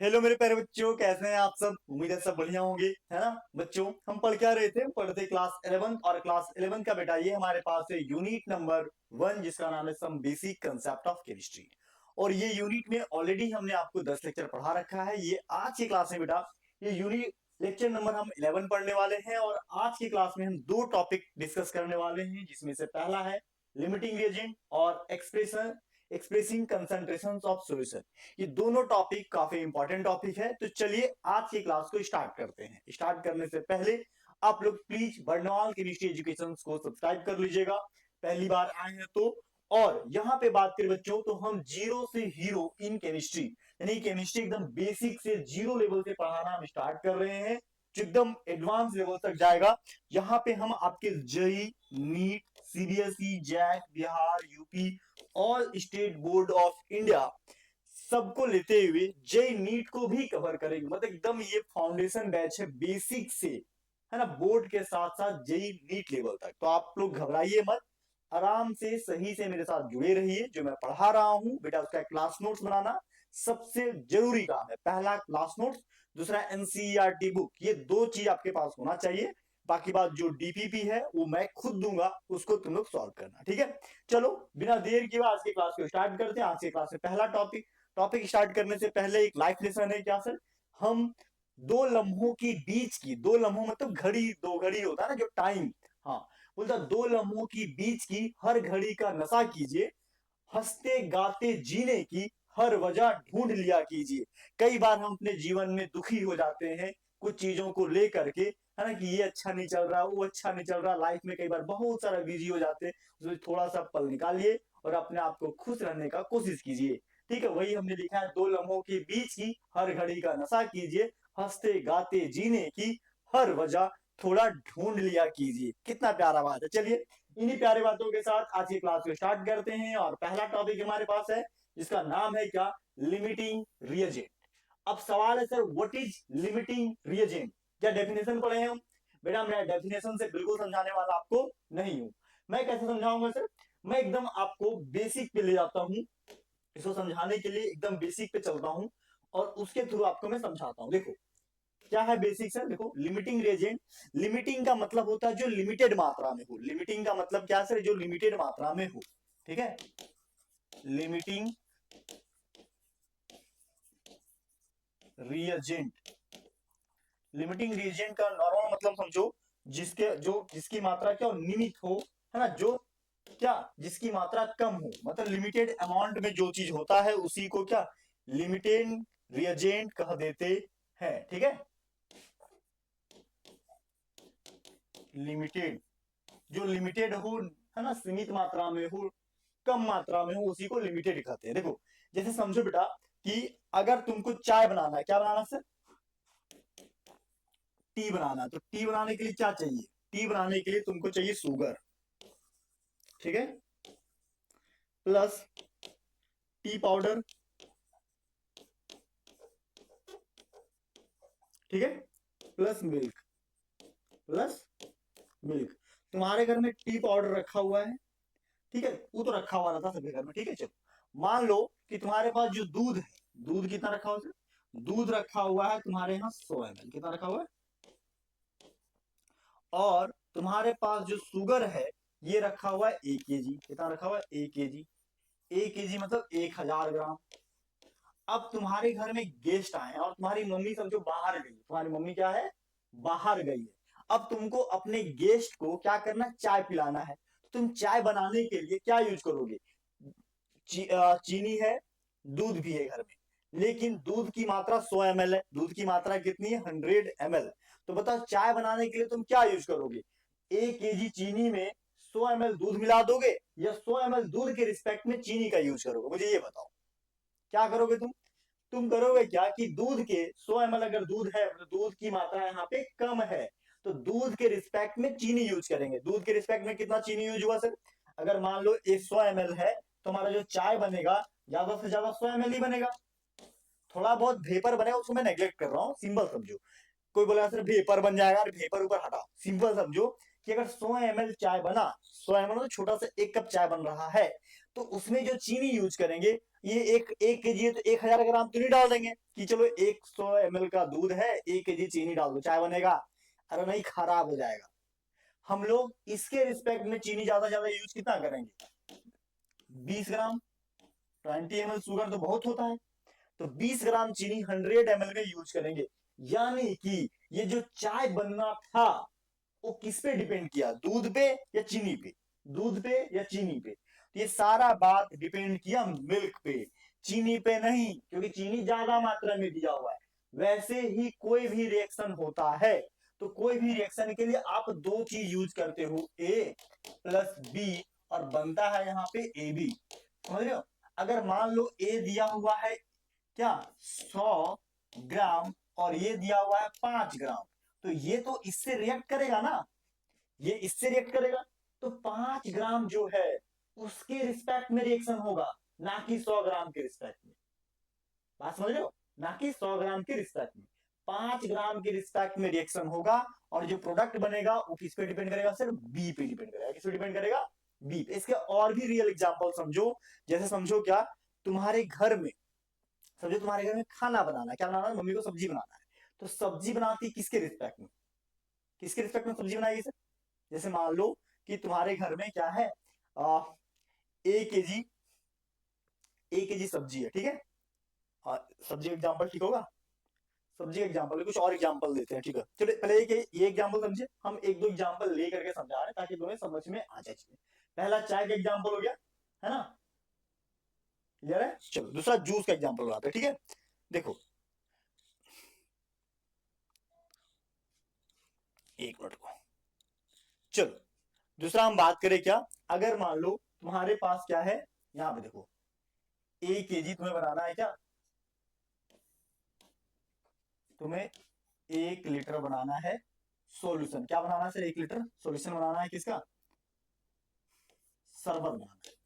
Hello मेरे प्यारे बच्चों, कैसे हैं आप सब। उम्मीद है सब बढ़िया होंगे, है ना। बच्चों, हम पढ़ क्या रहे थे, पढ़ते क्लास 11 और क्लास 11 का बेटा ये हमारे पास है यूनिट नंबर 1, जिसका नाम है some basic concept of chemistry. और ये यूनिट में ऑलरेडी हमने आपको 10 लेक्चर पढ़ा रखा है। ये आज की क्लास में बेटा ये यूनिट लेक्चर नंबर हम 11 पढ़ने वाले हैं। और आज की क्लास में हम दो टॉपिक डिस्कस करने वाले हैं, जिसमें से पहला है लिमिटिंग रिएजेंट और एक्सप्रेसिंग कंसंट्रेशन ऑफ सॉल्यूशन। ये दोनों टॉपिक काफी इंपॉर्टेंट टॉपिक है। तो चलिए आज की क्लास को स्टार्ट करते हैं। स्टार्ट करने से पहले आप लोग प्लीज बर्नवाल केमिस्ट्री एजुकेशन को सब्सक्राइब कर लीजिएगा, पहली बार आए हैं तो। और यहाँ पे बात करें बच्चों, तो हम जीरो से हीरो इन केमिस्ट्री, यानी केमिस्ट्री एकदम बेसिक से जीरो लेवल से पढ़ाना हम स्टार्ट कर रहे हैं, जो एकदम एडवांस लेवल तक जाएगा। यहाँ पे हम आपके JEE, NEET, CBSE, JAC, Bihar, UP, all state board of India सबको लेते हुए जे नीट को भी कवर करेंगे। मतलब एकदम ये फाउंडेशन बैच है, बेसिक से, है ना, बोर्ड के साथ साथ जेई नीट लेवल तक। तो आप लोग घबराइए मत, आराम से सही से मेरे साथ जुड़े रहिए। जो मैं पढ़ा रहा हूं बेटा, उसका क्लास नोट्स बनाना सबसे जरूरी काम है। पहला क्लास नोट्स, दूसरा एनसीईआरटी बुक, ये दो चीज आपके पास होना चाहिए। बाकी बात जो डीपीपी है वो मैं खुद दूंगा, उसको तुम लोग सॉल्व करना, ठीक है। चलो बिना देर के आज की क्लास को स्टार्ट करते हैं। आज की क्लास में पहला टॉपिक स्टार्ट करने से पहले एक लाइफ लेसन है। क्या सर? हम दो लम्हों की बीच की, दो लम्हों मतलब घड़ी, दो घड़ी होता है ना जो टाइम, हाँ, बोलता दो लम्हों की बीच की हर घड़ी का नशा कीजिए, हंसते गाते जीने की हर वजह ढूंढ लिया कीजिए। कई बार हम अपने जीवन में दुखी हो जाते हैं कुछ चीजों को लेकर के, है ना, कि ये अच्छा नहीं चल रहा, वो अच्छा नहीं चल रहा, लाइफ में कई बार बहुत सारा बिजी हो जाते हैं। उसमें थोड़ा सा पल निकालिए और अपने आप को खुश रहने का कोशिश कीजिए। ठीक है, वही हमने लिखा है, दो लम्हों के बीच की हर घड़ी का नशा कीजिए, हंसते गाते जीने की हर वजह थोड़ा ढूंढ लिया कीजिए। कितना प्यारा बात है। चलिए इन्हीं प्यारी बातों के साथ आज की क्लास को स्टार्ट करते हैं। और पहला टॉपिक हमारे पास है, जिसका नाम है क्या, लिमिटिंग रिएजेंट। अब सवाल है sir, what is limiting reagent? क्या डेफिनेशन पढ़े हैं हम? बेटा मैं डेफिनेशन से बिल्कुल समझाने वाला आपको नहीं हूं। मैं कैसे समझाऊंगा सर? मैं एकदम आपको बेसिक पे ले जाता हूं, इसको समझाने के लिए एकदम बेसिक पे चलता हूं और उसके थ्रू आपको मैं समझाता हूं। देखो क्या है बेसिक सर, देखो लिमिटिंग रिएजेंट, लिमिटिंग का मतलब होता है जो लिमिटेड मात्रा में हो। लिमिटिंग का मतलब क्या सर? जो लिमिटेड मात्रा में हो, ठीक है। लिमिटिंग रिएजेंट, लिमिटिंग रिएजेंट का नॉर्मल मतलब समझो, जिसकी मात्रा क्या निमित हो, है ना, जो क्या जिसकी मात्रा कम हो, मतलब लिमिटेड अमाउंट में जो चीज होता है उसी को क्या लिमिटेड रिएजेंट कह देते हैं, ठीक है। लिमिटेड, जो लिमिटेड हो, है ना, सीमित मात्रा में हो, कम मात्रा में हो, उसी को लिमिटेड कहते हैं। देखो जैसे समझो बेटा कि अगर तुमको चाय बनाना है, क्या बनाना सर? टी बनाना। तो टी बनाने के लिए क्या चाहिए? टी बनाने के लिए तुमको चाहिए शुगर, ठीक है, प्लस टी पाउडर, ठीक है, प्लस मिल्क, प्लस मिल्क। तुम्हारे घर में टी पाउडर रखा हुआ है, ठीक है, वो तो रखा हुआ रहता सबके घर में, ठीक है। चलो मान लो कि तुम्हारे पास जो दूध है, दूध कितना रखा हुआ है? दूध रखा हुआ है तुम्हारे यहाँ 100 ml, कितना रखा हुआ है? और तुम्हारे पास जो शुगर है ये रखा हुआ है 1 kg, कितना रखा हुआ है? 1 kg। 1 kg मतलब 1000 ग्राम। अब तुम्हारे घर में गेस्ट आए हैं और तुम्हारी मम्मी समझो बाहर गई, तुम्हारी मम्मी क्या है, बाहर गई है। अब तुमको अपने गेस्ट को क्या करना, चाय पिलाना है। तुम चाय बनाने के लिए क्या यूज करोगे? चीनी है, दूध भी है घर में, लेकिन दूध की मात्रा 100 ml है। दूध की मात्रा कितनी है? 100 ml। तो बताओ चाय बनाने के लिए तुम क्या यूज करोगे? 1 kg चीनी में 100 ml दूध मिला दोगे, या 100 ml दूध के रिस्पेक्ट में चीनी का यूज करोगे? मुझे ये बताओ क्या करोगे तुम करोगे क्या कि दूध के 100 ml अगर दूध है तो दूध की मात्रा यहाँ पे कम है, तो दूध के रिस्पेक्ट में चीनी यूज करेंगे। दूध के रिस्पेक्ट में कितना चीनी यूज हुआ सर? अगर मान लो 100 ml है तो हमारा जो चाय बनेगा ज्यादा से ज्यादा 100 ml ही बनेगा। थोड़ा बहुत वेपर बनेगा उसको मैं नेग्लेक्ट कर रहा हूँ, सिंपल समझो। कोई बोला सर वेपर बन जाएगा, अरे वेपर ऊपर हटाओ, सिंपल समझो कि अगर 100 ml चाय बना, 100 ml तो छोटा सा 1 कप चाय बन रहा है, तो उसमें जो चीनी यूज करेंगे, ये एक केजी है तो 1000 ग्राम तो नहीं डाल देंगे कि चलो 100 ml का दूध है, 1 केजी चीनी डाल दो चाय बनेगा। अरे नहीं, खराब हो जाएगा। हम लोग इसके रिस्पेक्ट में चीनी ज्यादा यूज कितना करेंगे, 20 ग्राम। 20 ml शुगर तो बहुत होता है, तो 20 ग्राम चीनी 100 ml में यूज करेंगे। यानी कि ये जो चाय बनना था वो किस पे डिपेंड किया, दूध पे या चीनी पे, दूध पे या चीनी पे। तो ये सारा बात डिपेंड किया मिल्क पे, चीनी पे नहीं, क्योंकि चीनी ज्यादा मात्रा में दिया हुआ है। वैसे ही कोई भी रिएक्शन होता है तो कोई भी रिएक्शन के लिए आप दो चीज यूज करते हो, ए प्लस बी, और बनता है यहाँ पे ए बी। समझ रहे हो? अगर मान लो ए दिया हुआ है क्या 100 ग्राम और ये दिया हुआ है 5 ग्राम, तो ये तो इससे रिएक्ट करेगा ना, ये इससे रिएक्ट करेगा। तो 5 ग्राम जो है उसके रिस्पेक्ट में रिएक्शन होगा, ना कि 100 ग्राम के रिस्पेक्ट में। बात समझ रहे हो? ना कि 100 ग्राम के रिस्पेक्ट में, 5 ग्राम के रिस्पेक्ट में रिएक्शन होगा। और जो प्रोडक्ट बनेगा वो किस पे डिपेंड करेगा, सिर्फ बी पे डिपेंड करेगा। किस पे डिपेंड करेगा, बी पे। इसके और भी रियल एग्जांपल समझो, जैसे समझो क्या, तुम्हारे घर में, समझो तुम्हारे घर में खाना बनाना है, क्या बनाना है, मम्मी को सब्जी बनाना है। तो सब्जी बनाती किसके रिस्पेक्ट में, किसके रिस्पेक्ट में सब्जी बनाएगी सर? जैसे मान लो कि तुम्हारे घर में क्या है, ए केजी, ए केजी सब्जी है, ठीक है। सब्जी एग्जांपल ठीक होगा, सब्जी एग्जांपल, कुछ और एग्जांपल देते हैं, ठीक है। चलिए पहले ये एग्जांपल समझिए, हम एक दो एग्जांपल ले करके समझा रहे हैं ताकि तुम्हें समझ में आ जाए। पहला चाय का एग्जांपल हो गया, है ना, क्लियर है। चलो दूसरा जूस का एग्जांपल बनाते हैं, ठीक है। देखो, एक मिनट को, चलो दूसरा हम बात करें क्या, अगर मान लो तुम्हारे पास क्या है, यहाँ पे देखो, 1 केजी तुम्हें बनाना है क्या, तुम्हें 1 लीटर बनाना है सॉल्यूशन। क्या बनाना है सर, 1 लीटर सॉल्यूशन बनाना है, किसका, शरबत बनाना है,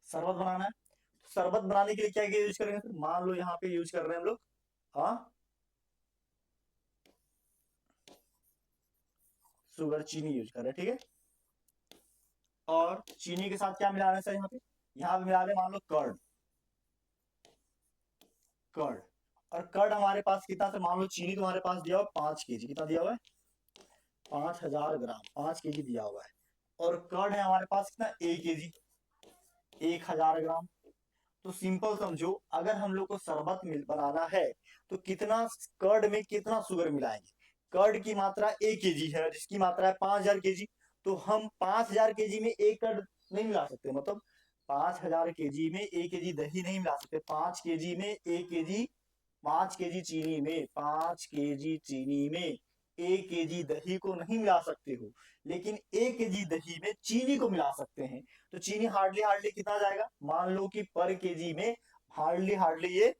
शरबत बनाना है। शरबत बनाने के लिए क्या क्या यूज करेंगे सर, मान लो यहाँ पे यूज कर रहे हैं हम लोग, हाँ, शुगर, चीनी यूज कर रहे हैं, ठीक है। और चीनी के साथ क्या मिला रहे हैं सर, यहाँ पे मिला रहे हैं मान लो कर्ड, कर्ड। और कर्ड हमारे पास कितना सर, मान लो चीनी तुम्हारे पास दिया हुआ 5 केजी, कितना दिया हुआ है, 5000 ग्राम, 5 केजी दिया हुआ है। और कर्ड है हमारे पास कितना, 1 केजी, 1000 ग्राम। तो सिंपल समझो, अगर हम लोग को शरबत बनाना है तो कितना कर्ड में कितना शुगर मिलाएंगे। कर्ड की मात्रा 1 केजी है, जिसकी मात्रा है 5000 केजी। तो हम 5000 केजी में एक कर्ड नहीं मिला सकते, मतलब 5000 केजी में 1 केजी दही नहीं मिला सकते। 5 केजी में 1 केजी, 5 केजी चीनी में, 5 केजी चीनी में 1 केजी दही को नहीं मिला सकते हो, लेकिन 1 केजी दही में चीनी को मिला सकते हैं। तो चीनी हार्डली हार्डली कितना जाएगा, मान लो कि पर केजी में हार्डली हार्डली ये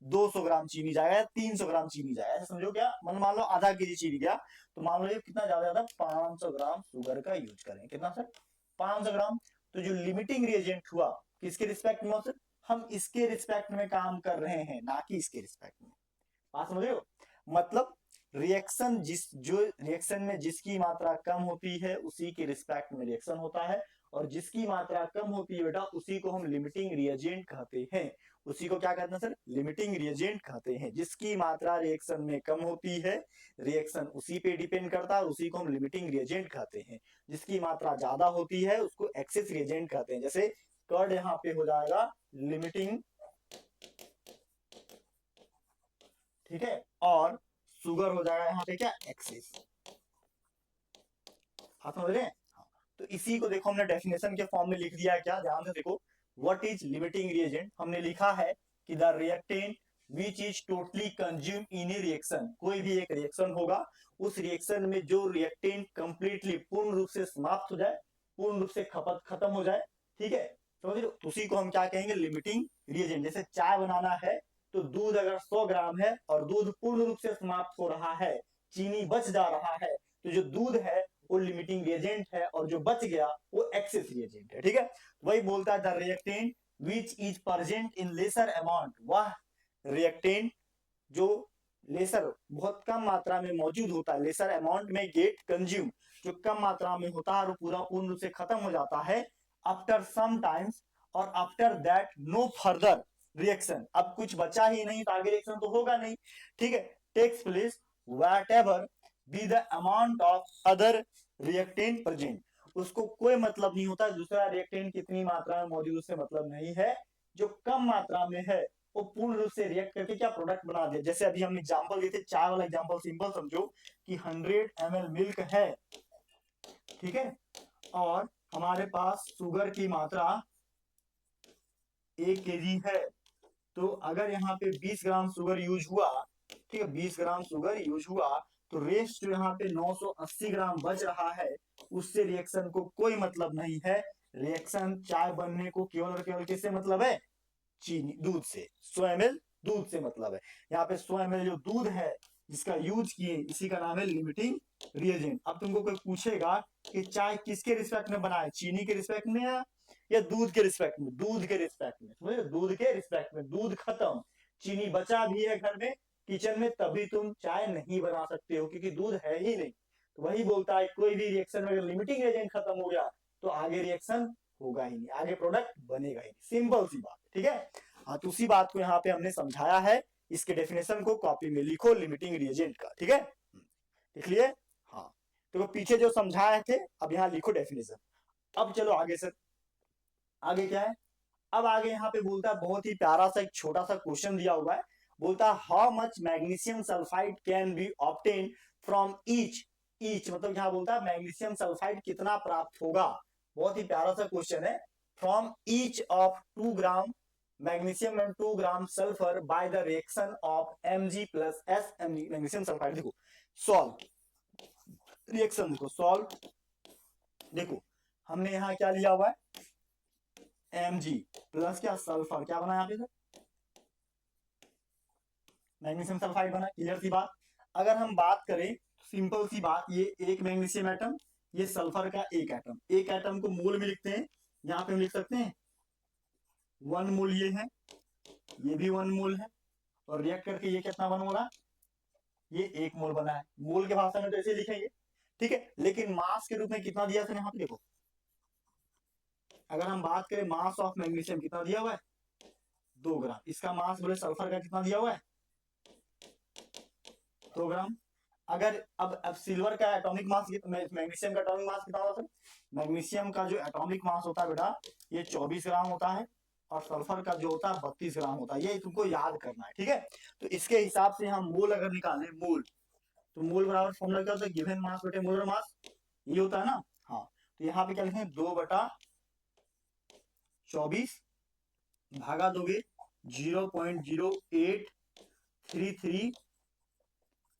200 ग्राम चीनी जाएगा या 300 ग्राम चीनी जाएगा, ऐसा समझो। क्या मान लो आधा केजी चीनी गया, तो मान लो ये कितना ज्यादा 500 ग्राम शुगर का यूज करें, कितना सर, 500 ग्राम। तो जो लिमिटिंग रिएजेंट हुआ किसके रिस्पेक्ट में, सर हम इसके रिस्पेक्ट में काम कर रहे हैं, ना कि इसके रिस्पेक्ट में। बात समझ रहे हो? मतलब रिएक्शन, जो रिएक्शन में जिसकी मात्रा कम होती है उसी के रिस्पेक्ट में रिएक्शन होता है, और जिसकी मात्रा कम होती है बेटा उसी को हम लिमिटिंग रिएजेंट कहते हैं। उसी को क्या कहते हैं सर, लिमिटिंग रिएजेंट कहते हैं। जिसकी मात्रा रिएक्शन में कम होती है, रिएक्शन उसी पे डिपेंड करता है, उसी को हम लिमिटिंग रिएजेंट कहते हैं। जिसकी मात्रा ज्यादा होती है उसको एक्सेस रिएजेंट कहते हैं। जैसे कर्ड यहाँ पे हो जाएगा लिमिटिंग, ठीक है, और शुगर हो जाएगा यहाँ पे क्या, एक्सेस। आप समझ रहे हैं? हाँ। तो इसी को देखो हमने डेफिनेशन के फॉर्म में लिख दिया है, क्या, ध्यान से देखो, व्हाट इज लिमिटिंग रिएजेंट। हमने लिखा है कि the reactant which is totally consume in A reaction, कोई भी एक रिएक्शन होगा, उस रिएक्शन में जो रिएक्टेंट कंप्लीटली पूर्ण रूप से समाप्त हो जाए, पूर्ण रूप से खपत खत्म हो जाए, ठीक है, समझ लो, उसी को हम क्या कहेंगे, लिमिटिंग रिएजेंट। जैसे चाय बनाना है तो दूध अगर 100 ग्राम है और दूध पूर्ण रूप से समाप्त हो रहा है, चीनी बच जा रहा है, तो जो दूध है वो लिमिटिंग रिएजेंट है और जो बच गया वो एक्सेस रिएजेंट है, ठीक है। वही बोलता है the reactant which is present in lesser amount, वह रिएक्टेंट जो लेसर बहुत कम मात्रा में मौजूद होता है, लेसर अमाउंट में गेट कंज्यूम, जो कम मात्रा में होता है और पूरा पूर्ण रूप से खत्म हो जाता है आफ्टर सम टाइम्स, और after that no further reaction, अब कुछ बचा ही नहीं तो आगे रिएक्शन तो होगा नहीं, ठीक है। Takes place whatever be the amount of other reactant present, उसको कोई मतलब नहीं होता दूसरा रिएक्टेंट कितनी मात्रा में मौजूद, उससे मतलब नहीं है, जो कम मात्रा में है वो पूर्ण रूप से रिएक्ट करके क्या प्रोडक्ट बना दे। जैसे अभी हमने एग्जांपल दिए थे, चाय वाला एग्जांपल सिंपल समझो कि 100 ml मिल्क है, ठीक है, और हमारे पास शुगर की मात्रा 1 kg है, तो अगर यहाँ पे 20 ग्राम शुगर यूज हुआ, ठीक है, 20 ग्राम शुगर यूज हुआ, तो रेस्ट जो यहाँ पे 980 ग्राम बच रहा है, उससे रिएक्शन को कोई मतलब नहीं है। रिएक्शन चाय बनने को केवल और केवल किससे मतलब है, चीनी दूध से, 100 ml दूध से मतलब है। यहाँ पे 100 ml जो दूध है जिसका यूज किए, इसी का नाम है लिमिटिंग रिएजेंट। अब तुमको कोई पूछेगा कि चाय किसके रिस्पेक्ट में बनाए, चीनी के रिस्पेक्ट में या दूध के रिस्पेक्ट में, दूध के रिस्पेक्ट में, समझे, दूध के रिस्पेक्ट में, दूध खत्म, चीनी बचा भी है घर में किचन में, तभी तुम चाय नहीं बना सकते हो क्योंकि दूध है ही नहीं। तो वही बोलता है कोई भी रिएक्शन में अगर लिमिटिंग एजेंट खत्म हो गया तो आगे रिएक्शन होगा ही नहीं, आगे प्रोडक्ट बनेगा ही नहीं, सिंपल सी बात, ठीक है। हाँ, तो उसी बात को यहाँ पे हमने समझाया है, इसके डेफिनेशन को कॉपी में लिखो लिमिटिंग रिएजेंट का, ठीक है, लिख लिए। हाँ, तो पीछे जो समझाए थे अब यहाँ लिखो डेफिनेशन। अब चलो आगे सर, आगे क्या है, अब आगे यहाँ पे बोलता है बहुत ही प्यारा सा एक छोटा सा क्वेश्चन दिया हुआ है, बोलता है how much magnesium sulphide can be obtain from each, each मतलब यहाँ बोलता है मैग्नीशियम सल्फाइड कितना प्राप्त होगा, बहुत ही प्यारा सा क्वेश्चन है। From each of 2 gram magnesium and 2 gram sulphur by the reaction of Mg plus S magnesium sulphide, देखो सॉल्व, रिएक्शन देखो सॉल्व, देखो हमने यहाँ क्या लिया हुआ है, Mg प्लस क्या सल्फर, क्या बना यहाँ पे सर, मैग्नीशियम सल्फाइड बना, क्लियर सी बात। अगर हम बात करें सिंपल सी बात, ये एक मैग्नीशियम एटम, ये सल्फर का एक एटम, एक एटम को मोल में लिखते हैं, यहाँ पे हम लिख सकते हैं 1 मोल, ये है, ये भी 1 मोल है, और रिएक्ट करके ये कितना बन हो रहा, ये 1 मोल बना है, मोल के भाषा में तो ऐसे लिखेंगे, ठीक है। लेकिन मास के रूप में कितना दिया सर यहाँ पे देखो, अगर हम बात करें मास ऑफ मैग्नीशियम कितना दिया हुआ है 2 ग्राम, इसका मास बोले सल्फर का कितना दिया हुआ है 2 ग्राम। अगर अब सिल्वर का एटॉमिक मास, मैग्नीशियम का एटॉमिक मास कितना होता है, मैग्नीशियम का जो एटॉमिक मास होता है बेटा ये 24 ग्राम होता है, और सल्फर का जो होता है 32 ग्राम होता है, ये तुमको याद करना है, ठीक है। तो इसके हिसाब से हम मोल अगर निकालें, मोल, तो मोल बराबर फॉर्मूला क्या होता है, गिवन मास बटे मोलर मास, ये होता है ना। हाँ, तो यहाँ पे क्या लिखें 2/24 भागा दोगे 0.0833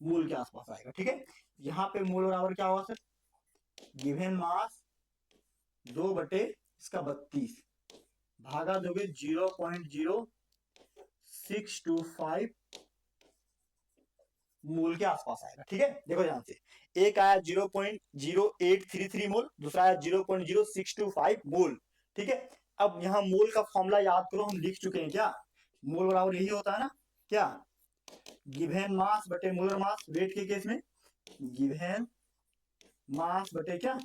मोल के आसपास आएगा, ठीक है। यहाँ पे मोल बराबर क्या होगा सर, गिवन मास 2/32 भागा दोगे 0.0625 मोल के आसपास आएगा, ठीक है। देखो ध्यान से, एक आया 0.0833 मोल, दूसरा आया 0.0625 मोल, ठीक है। अब यहाँ मोल का फॉर्मूला याद करो, हम लिख चुके हैं क्या, मोल बराबर यही होता है ना, क्या, गिवन मास बटे मोलर मास, वेट के केस में गिवन मास बटे क्या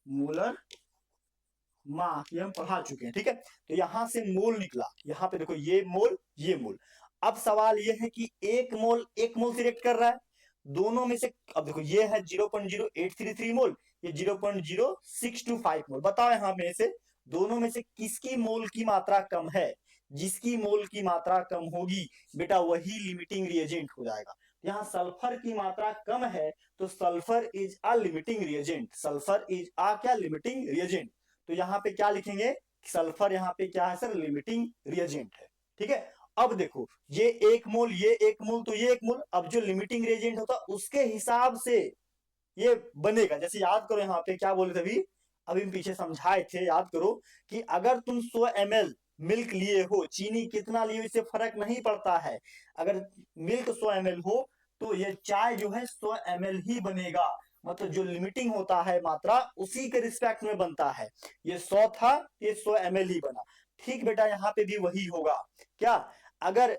मोलर मास, ये हम पढ़ा चुके हैं, ठीक है। तो यहां से मोल निकला, यहाँ पे देखो ये मोल ये मोल। अब सवाल ये है कि एक मोल से रिएक्ट कर रहा है, दोनों में से, अब देखो ये है 0.0833 मोल, ये 0.0625 मोल, बताओ यहाँ में से दोनों में से किसकी मोल की मात्रा कम है, जिसकी मोल की मात्रा कम होगी बेटा वही लिमिटिंग रिएजेंट हो जाएगा। यहाँ सल्फर की मात्रा कम है तो sulphur is a limiting reagent, sulphur is a क्या लिमिटिंग रिएजेंट। तो यहाँ पे क्या लिखेंगे, सल्फर यहाँ पे क्या है सर, लिमिटिंग रिएजेंट है, ठीक है। अब देखो ये 1 मोल ये 1 मोल तो ये 1 मोल, अब जो लिमिटिंग रिएजेंट होता उसके हिसाब से ये बनेगा। जैसे याद करो यहाँ पे क्या बोले थे अभी अभी पीछे समझाए थे, याद करो कि अगर तुम 100 ml मिल्क लिए हो, चीनी कितना लिए इससे फर्क नहीं पड़ता है, अगर मिल्क 100 ml हो तो ये चाय जो है 100 ml ही बनेगा, मतलब जो लिमिटिंग होता है मात्रा उसी के रिस्पेक्ट में बनता है, ये 100 था ये 100 ml ही बना, ठीक बेटा यहाँ पे भी वही होगा क्या, अगर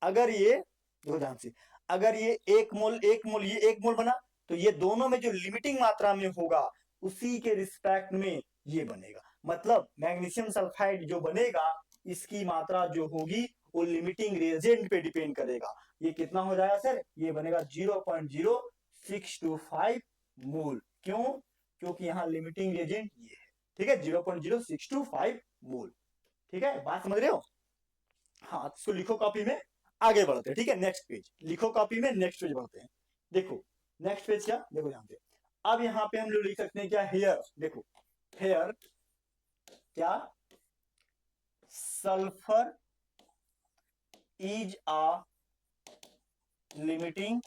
अगर ये देखो ध्यान से, अगर ये 1 मोल ये 1 मोल बना, तो ये दोनों में जो लिमिटिंग मात्रा में होगा उसी के रिस्पेक्ट में ये बनेगा। मतलब मैग्नीशियम सल्फाइड जो बनेगा इसकी मात्रा जो होगी वो लिमिटिंग रिएजेंट पे डिपेंड करेगा। ये कितना हो जाएगा सर, ये बनेगा 0.0625 मोल। क्यों? क्योंकि यहाँ लिमिटिंग रिएजेंट ये है, ठीक है, 0.0625 मोल। ठीक है, बात समझ रहे हो? हाँ, इसको लिखो कॉपी में, आगे बढ़ते हैं। ठीक है, नेक्स्ट पेज लिखो कॉपी में, नेक्स्ट पेज बढ़ते हैं। देखो नेक्स्ट पेज क्या, देखो यहाँ पे, अब यहाँ पे हम लोग लिख सकते हैं क्या, हेयर। देखो हेयर क्या, sulphur is a limiting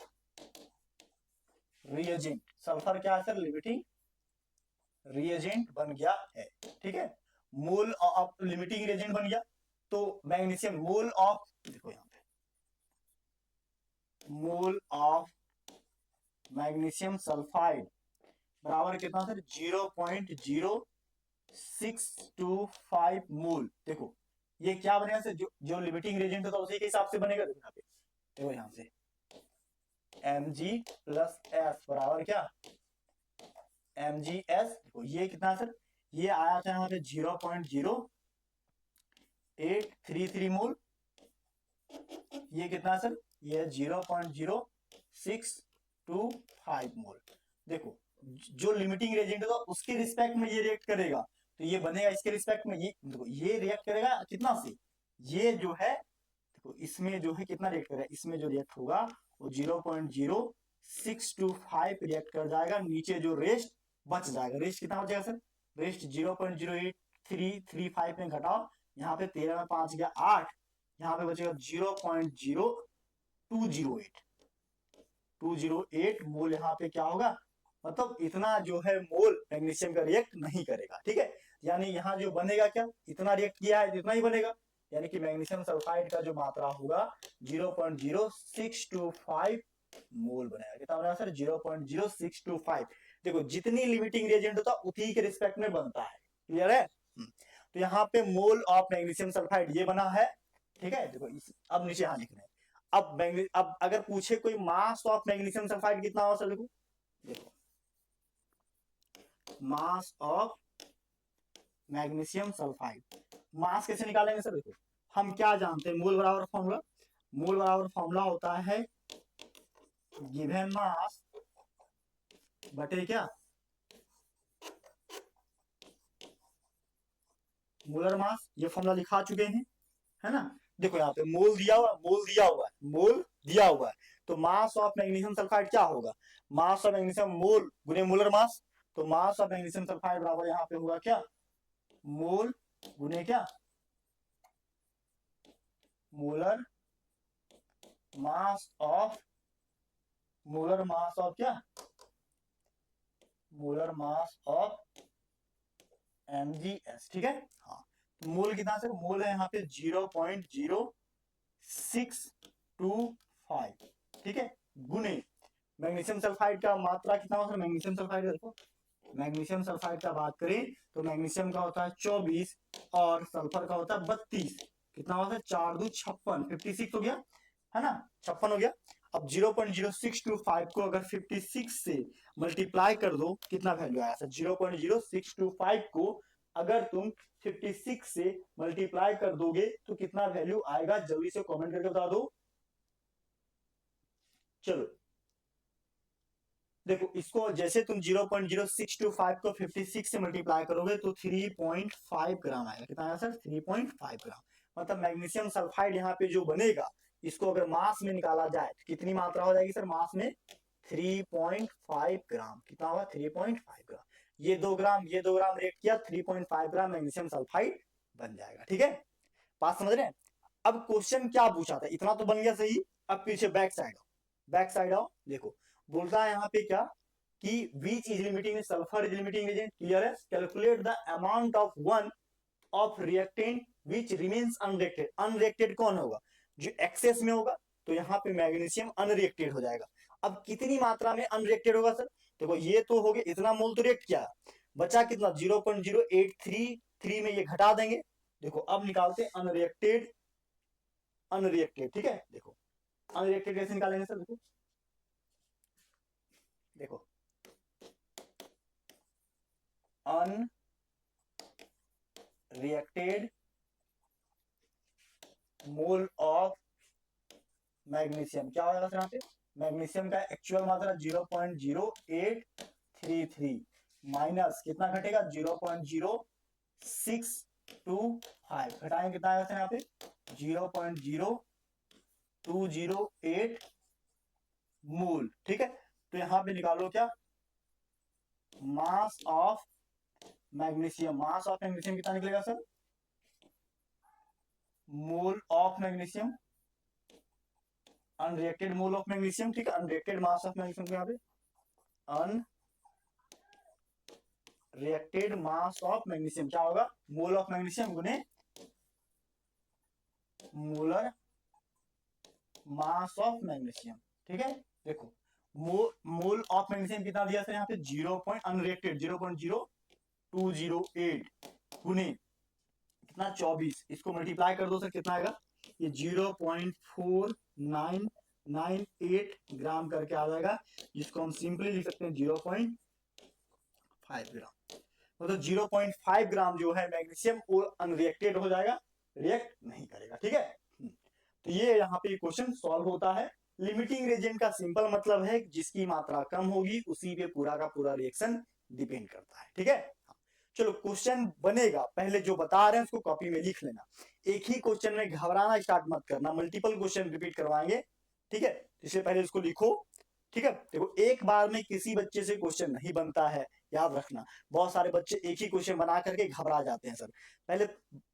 reagent. Sulphur क्या है सर, लिमिटिंग रिएजेंट बन गया है। ठीक है, मोल ऑफ लिमिटिंग रिएजेंट बन गया। तो मैग्नीशियम मोल ऑफ, देखो यहाँ पे मोल ऑफ मैग्नीशियम सल्फाइड बराबर कितना सर, 0.0625 मोल। देखो ये क्या बनेगा सर, जो लिमिटिंग रिएजेंट होता है उसी के हिसाब से बनेगा। देखो यहाँ पे, देखो यहाँ से Mg प्लस एस बराबर क्या, MgS। देखो ये कितना सर, ये आया था यहाँ पे 0.0833 मोल। ये कितना सर, ये 0.0625 मोल। देखो जो लिमिटिंग रिएजेंट होगा उसके रिस्पेक्ट में ये रिएक्ट करेगा, तो ये बनेगा इसके रिस्पेक्ट में, ये देखो ये रिएक्ट करेगा कितना से, ये जो है देखो इसमें जो है कितना रिएक्ट करेगा, इसमें जो रिएक्ट होगा वो 0.0625 रिएक्ट कर जाएगा। नीचे जो रेस्ट बच जाएगा, रेस्ट कितना बचेगा सर, रेस्ट 0.08335 में घटाओ, यहाँ पे 13 में 5 गया 8, यहाँ पे बचेगा 0.0208 मोल। यहाँ पे क्या होगा, मतलब इतना जो है मोल मैग्नीशियम का रिएक्ट नहीं करेगा। ठीक है, यानी यहाँ जो बनेगा क्या, इतना रिएक्ट किया है इतना ही बनेगा, यानी कि मैग्नीशियम सल्फाइड का जो मात्रा होगा 0.0625 मोल बनेगा। कितना बनेगा सर, 0.0625। देखो जितनी लिमिटिंग रिएजेंट होता है उसी के रिस्पेक्ट में बनता है। क्लियर है? तो यहाँ पे मोल ऑफ मैग्नीशियम सल्फाइड ये बना है। ठीक है, देखो अब नीचे यहाँ लिख रहे हैं। अब अगर पूछे कोई मास ऑफ मैग्नीशियम सल्फाइड कितना हो सर, देखो मास ऑफ मैग्नीशियम सल्फाइड, मास कैसे निकालेंगे सर, देखो हम क्या जानते हैं, मोल बराबर फॉर्मूला, मोल बराबर फॉर्मूला होता है गिवन मास बटे क्या, मोलर मास। ये फॉर्मूला लिखा चुके हैं, है ना। देखो यहाँ पे मोल दिया हुआ, मोल दिया हुआ है, मोल दिया हुआ है, तो मास ऑफ मैग्नीशियम सल्फाइड क्या होगा, मास ऑफ मैग्नीशियम मोल गुने मोलर मास। तो मास ऑफ मैग्नीशियम सल्फाइड बराबर यहाँ पे होगा क्या, मोल गुने क्या, molar mass of, molar mass of क्या, मोलर मास ऑफ MgS। ठीक है, हाँ मोल कितना सर, मोल है यहाँ पे 0.0625। ठीक है, गुने मैग्नीशियम सल्फाइड का मात्रा कितना होता है, मैग्नीशियम सल्फाइड देखो, मैग्नीशियम सल्फाइड का बात करें तो मैग्नीशियम का होता है 24 और सल्फर का होता है 32। कितना होता है, 4 2 56, 56 हो गया, है ना, 56 हो गया। अब 0.0625 को अगर 56 से मल्टीप्लाई कर दो, कितना वैल्यू आया सर, 0.0625 को अगर तुम 56 से मल्टीप्लाई कर दोगे तो कितना वैल्यू आएगा, जल्दी से कमेंट करके बता दो। चलो देखो इसको जैसे तुम 0.0625 को 56 से मल्टीप्लाई करोगे तो 3.5 ग्राम आएगा। कितना आएगा सर, 3.5 ग्राम। मतलब मैग्नीशियम सल्फाइड यहाँ पे जो बनेगा, इसको अगर मास में निकाला जाए तो कितनी मात्रा हो जाएगी सर, मास में 3.5 ग्राम। कितना होगा, 3.5 ग्राम। ये 2 ग्राम, ये 2 ग्राम रेट किया, 3.5 ग्राम मैग्नीशियम सल्फाइड बन जाएगा। ठीक है, बात समझ रहे हैं। अब क्वेश्चन क्या पूछा था, इतना तो बन गया सही। अब पीछे बैक साइड आओ, बैक साइड आओ, देखो बोलता है यहाँ पे क्या कि which is limiting, sulphur is limiting agent. Clear है, calculate the amount of one of reactant which remains unreacted. Unreacted कौन होगा, जो एक्सेस में होगा, तो यहाँ पे मैग्नीशियम अनरिएक्टेड हो जाएगा। अब कितनी मात्रा में अनरिएक्टेड होगा सर, देखो ये तो हो गया, इतना मोल तो रिएक्ट किया, बचा कितना 0.0833 में ये घटा देंगे। देखो अब निकालते अनरिएक्टेड, अनरिएक्टेड। ठीक है, देखो अनरिएक्टेड कैसे निकालेंगे सर? देखो देखो अनरिएक्टेड मोल ऑफ मैग्नीशियम क्या होगा यहाँ पे? मैग्नीशियम का एक्चुअल मात्रा 0.0833 माइनस कितना घटेगा? 0.0625 घटाएंगे कितना आएगा यहाँ पे? 0.0208 मोल। ठीक है, तो यहाँ पे निकालो क्या? Mass of magnesium. Mass of magnesium कितना निकलेगा sir? Mole of magnesium, unreacted mole of magnesium. ठीक है, अनरिएक्टेड मास ऑफ मैग्नीशियम को यहाँ पे अनरिएक्टेड मास ऑफ मैग्नीशियम क्या होगा? मोल ऑफ मैग्नीशियम गुने मोलर मास ऑफ मैग्नीशियम। ठीक है, देखो मोल ऑफ मैग्नीशियम कितना दिया था यहाँ पे? 0.अनरिएक्टेड 0.0208 गुने कितना? 24। इसको मल्टीप्लाई कर दो सर, कितना आएगा? ये 0.4998 ग्राम करके आ जाएगा, जिसको हम सिंपली लिख सकते हैं 0.5 ग्राम। मतलब 0.5 ग्राम जो है मैग्नीशियम वो अनरिएक्टेड हो जाएगा, रिएक्ट नहीं करेगा। ठीक है, तो ये यहाँ पे क्वेश्चन सॉल्व होता है। लिमिटिंग रेजेंट का सिंपल मतलब है जिसकी मात्रा कम होगी उसी पे पूरा का पूरा रिएक्शन डिपेंड करता है। ठीक है, चलो क्वेश्चन बनेगा, पहले जो बता रहे हैं उसको कॉपी में लिख लेना। एक ही क्वेश्चन में घबराना स्टार्ट मत करना, मल्टीपल क्वेश्चन रिपीट करवाएंगे। ठीक है, इससे पहले इसको लिखो। ठीक है, देखो एक बार में किसी बच्चे से क्वेश्चन नहीं बनता है, याद रखना। बहुत सारे बच्चे एक ही क्वेश्चन बना करके घबरा जाते हैं सर। पहले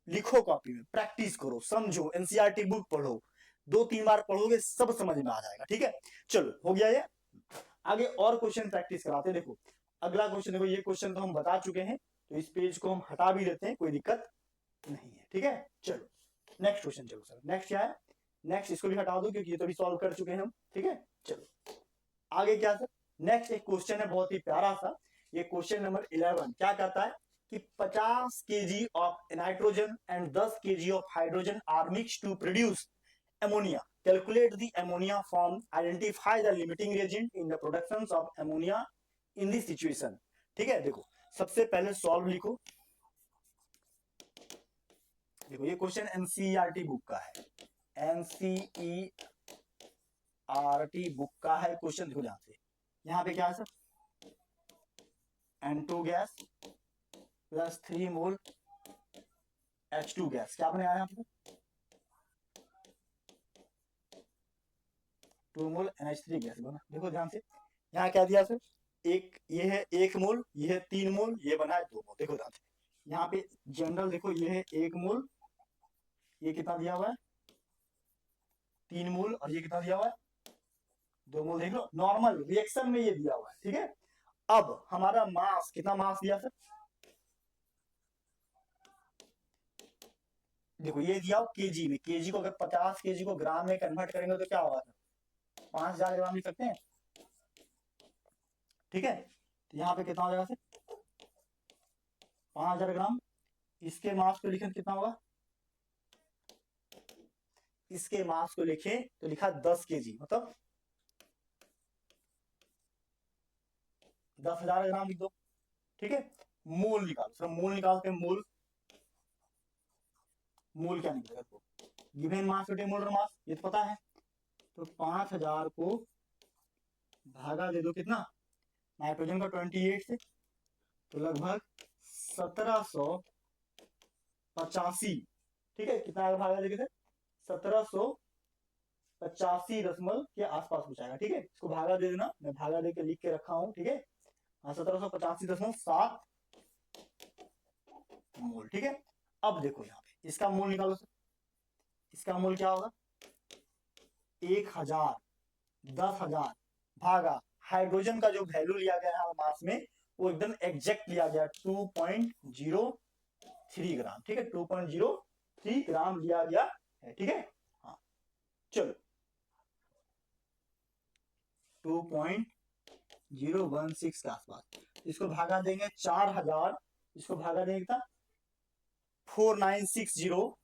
लिखो कॉपी में, प्रैक्टिस करो, समझो, एनसीईआरटी बुक पढ़ो, 2-3 बार पढ़ोगे सब समझ में आ जाएगा। ठीक है, चलो हो गया ये। आगे और क्वेश्चन प्रैक्टिस कराते हैं। देखो अगला क्वेश्चन, देखो ये क्वेश्चन तो हम बता चुके हैं, तो इस पेज को हम हटा भी देते हैं, कोई दिक्कत नहीं है। ठीक है, चलो नेक्स्ट क्वेश्चन। चलो सर नेक्स्ट क्या है? नेक्स्ट इसको भी हटा दो क्योंकि ये तो भी सॉल्व कर चुके हैं हम। ठीक है, चलो आगे क्या सर? नेक्स्ट एक क्वेश्चन है बहुत ही प्यारा सा, ये क्वेश्चन नंबर 11 क्या कहता है कि 50 kg of nitrogen and 10 kg of hydrogen are mix to produce ammonia. Calculate the ammonia form. Identify the limiting reagent in the productions of ammonia in this situation. ठीक है, देखो सबसे पहले सॉल्व लिखो। देखो ये क्वेश्चन एनसीईआरटी बुक का है, एनसीईआरटी बुक का है क्वेश्चन। देखो ध्यान से, यहाँ पे क्या है सर? N2 गैस प्लस 3 मोल H2 गैस, क्या बनाया यहाँ पे? 2 मोल NH3 गैस बना। देखो ध्यान से, यहाँ क्या दिया सर? एक ये है 1 मोल, ये है 3 मोल, ये बना है 2 मोल। देखो ध्यान से, यहाँ पे जनरल देखो ये है 1 मोल, ये कितना दिया हुआ है? 3 मोल, और ये कितना दिया हुआ है? 2 मोल। देख लो नॉर्मल रिएक्शन में ये दिया हुआ है। ठीक है, अब हमारा मास, कितना मास दिया सर? देखो ये दिया हो केजी में, केजी को अगर 50 केजी को ग्राम में कन्वर्ट करेंगे तो क्या होगा? 5000 ग्राम लिख सकते हैं। ठीक है, तो यहाँ पे कितना हो जाएगा सर? 5000 ग्राम। इसके मास को लिखें तो कितना होगा? इसके मास को लिखे तो लिखा 10 केजी, मतलब 10,000 ग्राम लिख दो। ठीक है, मोल निकालो सर, मोल निकालते हैं। मोल, मोल क्या निकलेगा? तो गिवन मास बटे मोलर मास, ये तो पता है। तो 5000 को भागा दे दो कितना? नाइट्रोजन का 28 से, तो लगभग 1785। ठीक है, कितना भागा देंगे सर? 1785 के आसपास पहुंचाएगा। ठीक है, इसको भागा दे देना, मैं भागा दे के लिख के रखा हूं। ठीक है, 1785.7 मोल। ठीक है, अब देखो यहाँ पे इसका मोल निकालो सर। इसका मोल क्या होगा? 1000, 10,000 भागा हाइड्रोजन का जो वैल्यू लिया गया है मास में, वो एकदम एग्जैक्ट लिया गया 2.03 ग्राम। ठीक है, 2.03 ग्राम लिया गया है। ठीक है, हाँ चलो 2.016 के आसपास। इसको भागा देंगे 4000, इसको भागा देंगे कितना? 4960।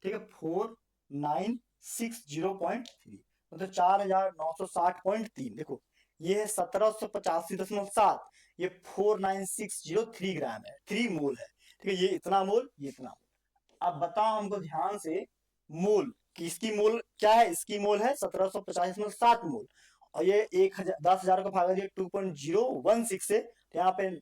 ठीक है, 4 4960.3, मतलब 4960.3। देखो ये है 1785.7, ये 49603 ग्राम है, 3 मोल है। ठीक है, ये इतना मोल, ये इतना मोल। अब बताओ हमको ध्यान से मोल कि इसकी मोल क्या है, इसकी मोल है 1785.7 मोल, और ये 10,000 को भागा दिया 2.016 से, तो यहाँ पे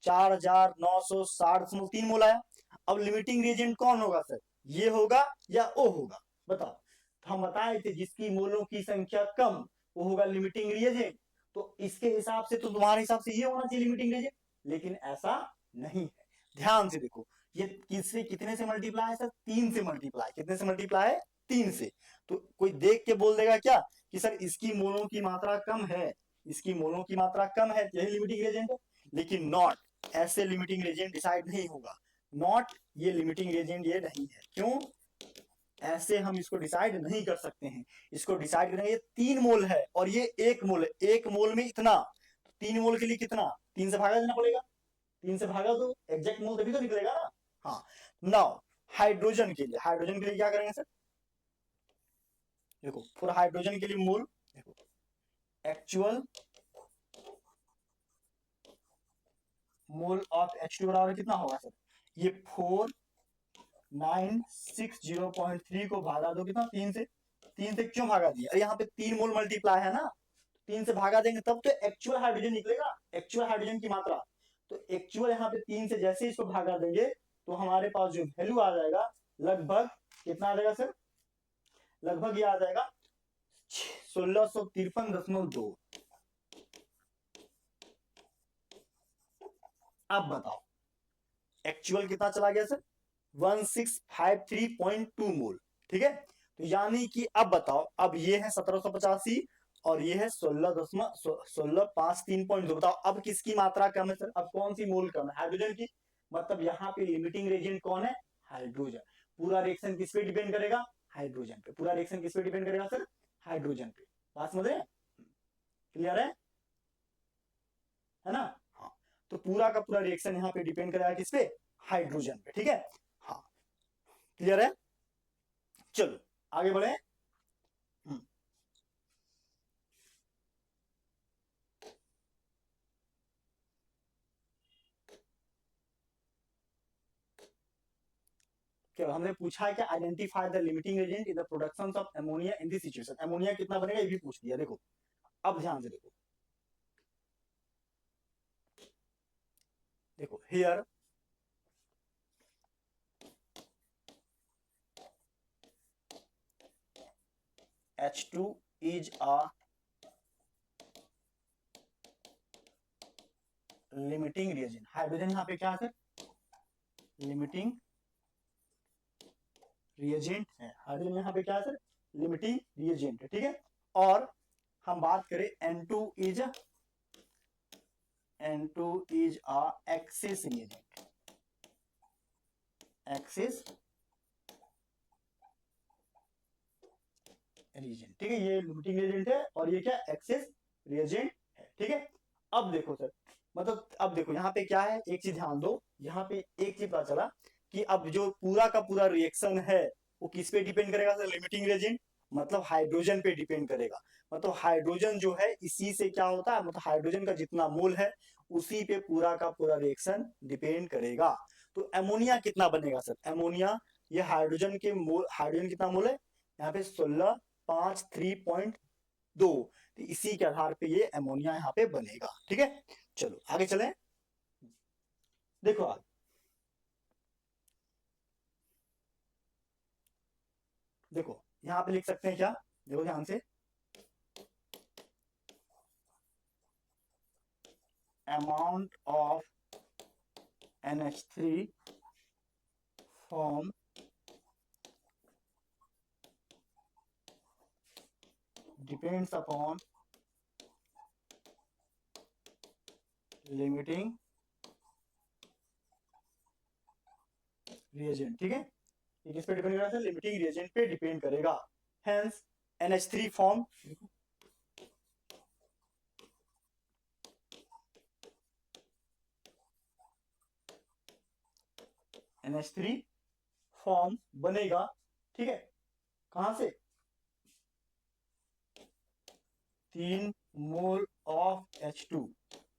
4960.3 मोल आया। अब लिमिटिंग रिएजेंट कौन होगा सर, ये होगा या ओ होगा, बताओ। तो हम बताए थे जिसकी मोलों की संख्या कम वो होगा लिमिटिंग रिएजेंट, तो इसके हिसाब से तो तुम्हारे हिसाब से ये होना चाहिए लिमिटिंग रिएजेंट, लेकिन ऐसा नहीं है। ध्यान से देखो, ये किससे कितने से मल्टीप्लाई है सर, 3 से मल्टीप्लाई। कितने से मल्टीप्लाई है, 3 से। तो कोई देख के बोल देगा क्या कि सर इसकी मोलों की मात्रा कम है, इसकी मोलों की मात्रा कम है, यही लिमिटिंग रिएजेंट है। लेकिन नॉट, ऐसे लिमिटिंग रिएजेंट डिसाइड नहीं होगा। नॉट, ये लिमिटिंग रिएजेंट ये नहीं है। क्यों, ऐसे हम इसको डिसाइड नहीं कर सकते हैं। इसको डिसाइड करेंगे, ये 3 मोल है और ये 1 मोल है, 1 मोल में इतना, 3 मोल के लिए कितना, 3 से भागा देना पड़ेगा। 3 से भागा दो, एग्जैक्ट मोल तभी तो निकलेगा ना। हाँ, नाउ हाइड्रोजन के लिए, हाइड्रोजन के लिए क्या करेंगे सर, देखो फॉर हाइड्रोजन के लिए मोल, देखो एक्चुअल मोल ऑफ H2 बराबर कितना होगा सर, ये 4960.3 को भागा दो कितना, 3 से। 3 से क्यों भागा दिया, यहाँ पे 3 मोल मल्टीप्लाई है ना, 3 से भागा देंगे तब तो एक्चुअल हाइड्रोजन निकलेगा, एक्चुअल हाइड्रोजन की मात्रा। तो एक्चुअल यहाँ पे 3 से जैसे इसको भागा देंगे तो हमारे पास जो वैल्यू आ जाएगा लगभग कितना आ जाएगा सर, लगभग ये आ जाएगा 1653.2। अब बताओ एक्चुअल कितना चला गया सर, 1653.2 मोल। ठीक है, तो यानी कि अब बताओ, अब ये है 1785 और ये है 1653.2। बताओ अब किसकी मात्रा कम है सर, अब कौन सी मोल कम है, हाइड्रोजन की। मतलब यहाँ पे लिमिटिंग रेजिएंट कौन है, हाइड्रोजन। पूरा रिएक्शन किस पे डिपेंड करेगा, हाइड्रोजन पे। पूरा रिएक्शन किस पे डिपेंड करेगा सर, हाइड्रोजन पे। बात समझ रहे, क्लियर है ना। हाँ, तो पूरा का पूरा रिएक्शन यहाँ पे डिपेंड करेगा किस पे, हाइड्रोजन पे। ठीक है, हाँ क्लियर है। चलो आगे बढ़े। हम्म, क्या हमने पूछा है, क्या identify the limiting agent in the production of ammonia in this situation. Ammonia कितना बनेगा ये भी पूछ दिया। देखो अब ध्यान से देखो, देखो here H2 is a limiting reagent. Hydrogen यहाँ पे क्या है सर, लिमिटिंग रिएजेंट है। हाइड्रोजन यहाँ पे क्या है सर, लिमिटिंग रिएजेंट है। ठीक है, और हम बात करें N2 is a axis reagent, axis reagent. ठीक है, ये लिमिटिंग रिएजेंट है और ये क्या, एक्सिस रिएजेंट है। ठीक है, अब देखो सर, मतलब अब देखो यहाँ पे क्या है, एक चीज ध्यान दो, यहाँ पे एक चीज पता चला कि अब जो पूरा का पूरा रिएक्शन है वो किस पे डिपेंड करेगा सर, लिमिटिंग रिएजेंट मतलब हाइड्रोजन पे डिपेंड करेगा। मतलब हाइड्रोजन जो है इसी से क्या होता है, मतलब हाइड्रोजन का जितना मोल है उसी पे पूरा का पूरा रिएक्शन डिपेंड करेगा। तो अमोनिया कितना बनेगा सर, अमोनिया ये हाइड्रोजन के मोल, हाइड्रोजन कितना मोल है यहाँ पे 1653.2, तो इसी के आधार पे ये अमोनिया यहाँ पे बनेगा। ठीक है, चलो आगे चलें। देखो आगे, देखो यहाँ पे लिख सकते हैं क्या, देखो ध्यान से, amount of NH3 form depends upon limiting reagent. ठीक है, ये किस पे डिपेंड करेगा सर, लिमिटिंग रिएजेंट पे डिपेंड करेगा। Hence NH3 form, NH3 form बनेगा। ठीक है, कहां से 3 मोल ऑफ H2,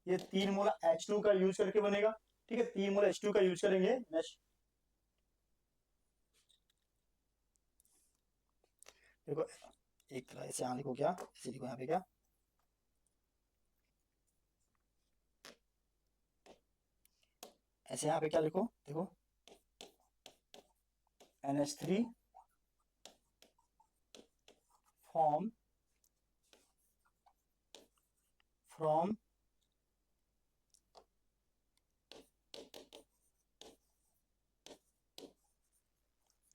ये 3 मोल H2 का यूज करके बनेगा। ठीक है, 3 मोल H2 का यूज करेंगे। नेक्स्ट देखो, एक तरह ऐसे यहाँ लिखो, क्या ऐसे लिखो यहाँ पे, क्या ऐसे यहाँ पे क्या लिखो, देखो NH3 form from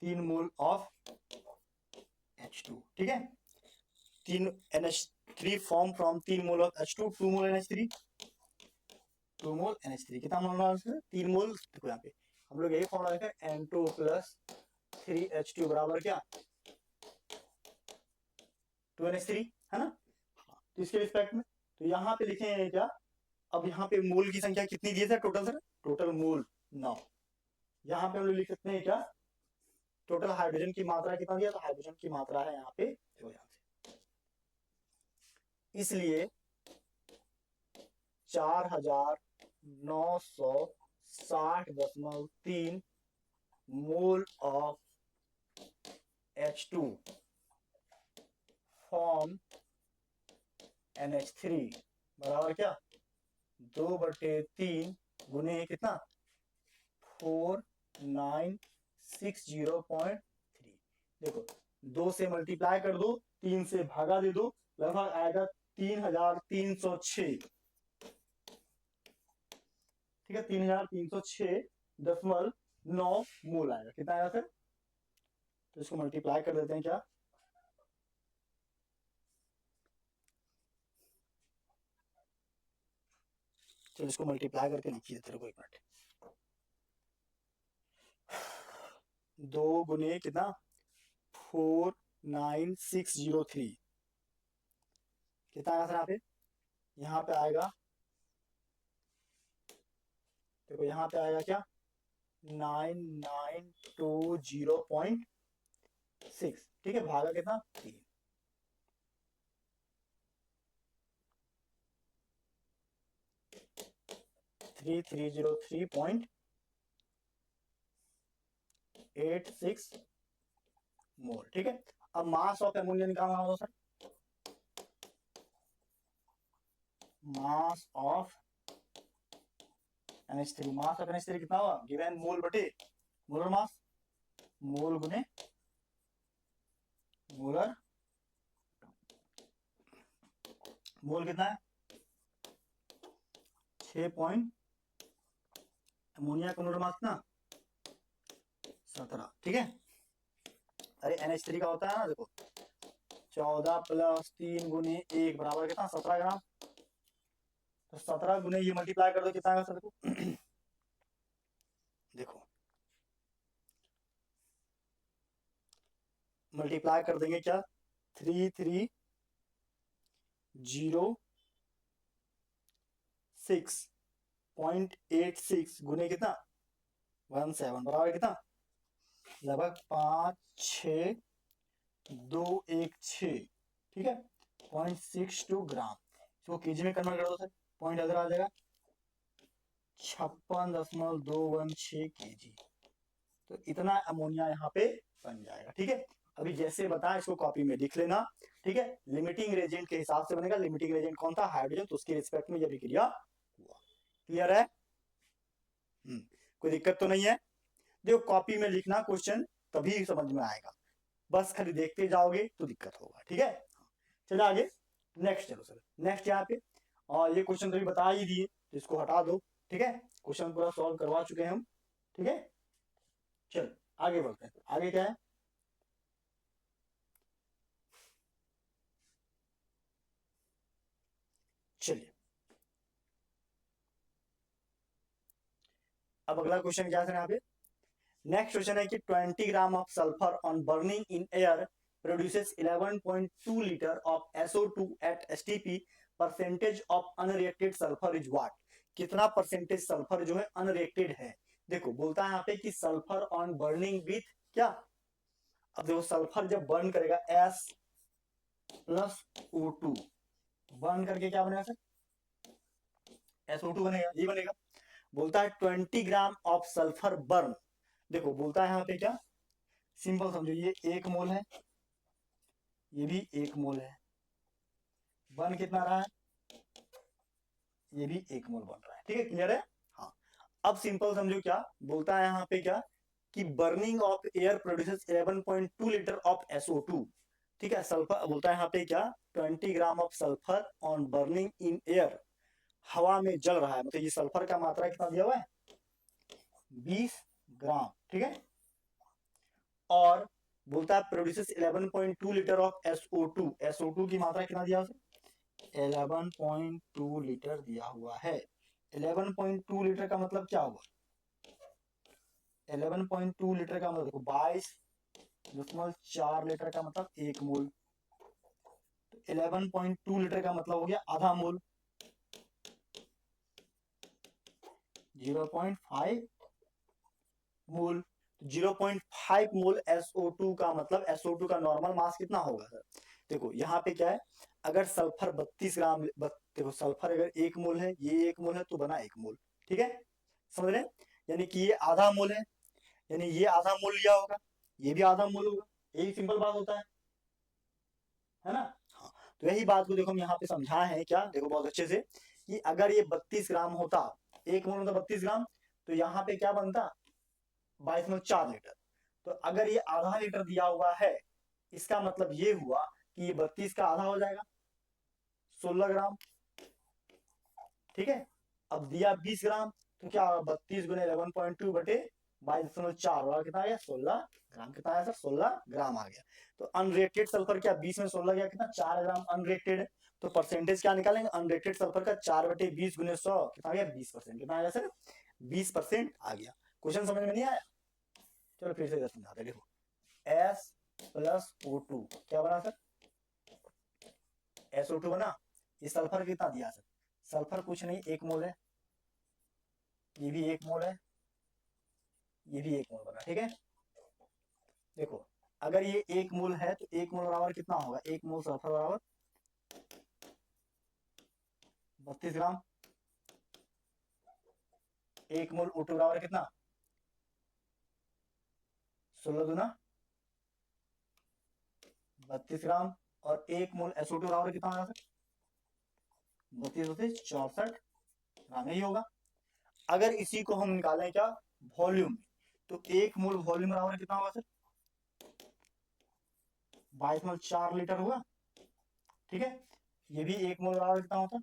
3 mole of H2। ठीक है, 3 NH3 form from 3 mole of H2, 2 mole NH3, 2 mole NH3 कितना मोल रहा है, 3 मोल। देखो यहाँ पे हम लोग यही फॉर्मूला लिखा है, N2 प्लस 3H2 बराबर क्या 2NH3, है ना। तो इसके रिस्पेक्ट में तो यहाँ पे लिखे क्या, अब यहाँ पे मोल की संख्या कितनी दी है टोटल सर, टोटल मोल 9। यहाँ पे हम लोग लिख सकते हैं क्या, टोटल हाइड्रोजन की मात्रा कितना दिया, तो हाइड्रोजन की मात्रा है यहाँ पे, देखो यहाँ से, इसलिए 4960.3 mole of H2 form NH3 बराबर क्या 2/3 गुने कितना 4960.3। देखो 2 से मल्टीप्लाई कर दो, 3 से भागा दे दो, लगभग आएगा 3306। ठीक है, 3306.9 मोल आएगा, कितना आएगा सर, तो इसको मल्टीप्लाई कर देते हैं क्या, चलो इसको मल्टीप्लाई करके लिखिए, तेरे को एक मिनट, 2 गुने कितना 49603, कितना आएगा सर यहाँ पे, यहाँ पे आएगा, देखो यहाँ पे आएगा क्या 9920.6। ठीक है, भागा कितना 3, 3303.86 मोल। ठीक है, अब मास ऑफ एमोनिया निकालना होगा sir, mass of NH3, mass of NH3 कितना होगा, गिवन मोल बटे मोलर मास, मोल गुने मोलर, मोल कितना है 6 अमोनिया का मोलर मास कितना 17। ठीक है, अरे NH3 का होता है ना, देखो 14 प्लस 3 गुने 1 बराबर कितना 17 ग्राम, तो 17 गुने ये मल्टीप्लाई कर दो, कितना आएगा सर, देखो देखो मल्टीप्लाई कर देंगे क्या 3306.86 गुने कितना 17 बराबर कितना लगभग 56216। ठीक है, 0.62 ग्राम, इसको केजी में कन्वर्ट कर दो सर, पॉइंट इधर आ जाएगा 56.216 केजी, तो इतना अमोनिया यहाँ पे बन जाएगा। ठीक है, अभी जैसे बताया इसको कॉपी में लिख लेना। ठीक है, लिमिटिंग रेजेंट के हिसाब से बनेगा, लिमिटिंग रेजेंट कौन था हाइड्रोजन, तो उसके रिस्पेक्ट में यह प्रक्रिया हुआ। क्लियर है, कोई दिक्कत तो नहीं है, देखो कॉपी में लिखना क्वेश्चन तभी समझ में आएगा, बस खाली देखते जाओगे तो दिक्कत होगा। ठीक है, चलो आगे नेक्स्ट, चलो सर नेक्स्ट यहाँ पे, और ये क्वेश्चन तो बता ही दिए, तो इसको हटा दो। ठीक है, क्वेश्चन पूरा सॉल्व करवा चुके हैं हम। ठीक है, चलो आगे बढ़ते हैं, आगे क्या है, चलिए अब अगला क्वेश्चन क्या है यहाँ पे, नेक्स्ट क्वेश्चन है कि 20 gram of sulphur on burning in air produces 11.2 litre of SO2 at STP, percentage of unreacted sulphur is what, कितना परसेंटेज सल्फर जो है अनरिएक्टेड है। देखो बोलता है यहाँ पे कि सल्फर ऑन बर्निंग विथ क्या अब देखो सल्फर जब बर्न करेगा S+O2 बर्न करके क्या बनेगा सर, SO2 बनेगा, ये बनेगा। बोलता है 20 ग्राम ऑफ सल्फर बर्न। देखो बोलता है यहाँ पे क्या, सिंपल समझो, ये 1 मोल है, ये भी 1 मोल है, बर्न कितना रहा है, ये भी 1 मोल बन रहा है, ठीक है, क्लियर है। हाँ, अब सिंपल समझो क्या बोलता है यहाँ पे, क्या कि burning of air produces 11.2 litre of SO2। ठीक है, सल्फर बोलता है यहाँ पे क्या, 20 gram of sulphur on burning in air, हवा में जल रहा है, मतलब ये सल्फर का मात्रा कितना दिया हुआ है, 20 ग्राम, ठीक है। और बोलता है produces 11.2 litre of SO2, SO2 की मात्रा कितना दिया है, 11.2 लीटर दिया हुआ है। 11.2 लीटर का मतलब क्या हुआ, 11.2 लीटर का मतलब देखो 22.4 लीटर का मतलब 1 मोल, तो 11.2 लीटर का मतलब हो गया आधा मोल, 0.5 मोल। 0.5 मोल SO2 का मतलब SO2 का नॉर्मल मास कितना होगा सर, देखो यहाँ पे क्या है, अगर सल्फर 32 ग्राम देखो सल्फर अगर 1 मोल है, ये 1 मोल है, तो बना 1 मोल, ठीक है, समझ रहे हैं, यानी कि ये आधा मोल यानी ये आधा मोल लिया होगा, ये भी आधा मोल होगा, यही सिंपल बात होता है ना। हाँ, तो यही बात को देखो हम यहाँ पे समझाए हैं क्या, देखो बहुत अच्छे से, कि अगर ये 32 ग्राम होता, 1 मोल मतलब 32 ग्राम, तो यहाँ पे क्या बनता, 22.4 लीटर। तो अगर ये आधा लीटर दिया हुआ है, इसका मतलब ये हुआ कि ये 32 का आधा हो जाएगा, 16 ग्राम, ठीक है। अब दिया 20 ग्राम, तो क्या 32 गुने 11.2 बटे 22.4 होगा, कितना आ गया, 16 ग्राम, कितना आया सर, 16 ग्राम आ गया। तो अनरेटेड सल्फर क्या, 20 में 16 गया, कितना, 4 ग्राम अनरेटेड है। तो परसेंटेज क्या निकालेंगे, अनरेटेड सल्फर का 4 बटे 20 गुने 100, कितना आ गया, 20%, कितना आ गया सर, 20% आ गया। क्वेश्चन समझ में नहीं आया, चलो फिर से समझाते, देखो S+O2 क्या बना सर, SO2 बना। ये सल्फर कितना दिया सर, सल्फर कुछ नहीं 1 मोल है, ये भी 1 मोल है, ये भी 1 मोल बना, ठीक है। देखो अगर ये 1 मोल है, तो 1 मोल बराबर कितना होगा, 1 मोल सल्फर बराबर 32 ग्राम, 1 मोल O2 बराबर कितना, 16 दूना 32 ग्राम, और 1 मोल SO2 बराबर कितना होगा सर, 32 64 ग्राम ही होगा। अगर इसी को हम निकालें क्या, वॉल्यूम में, तो 1 मोल वॉल्यूम बराबर कितना होगा सर, 22.4 लीटर होगा, ठीक है। ये भी 1 मोल बराबर कितना होता,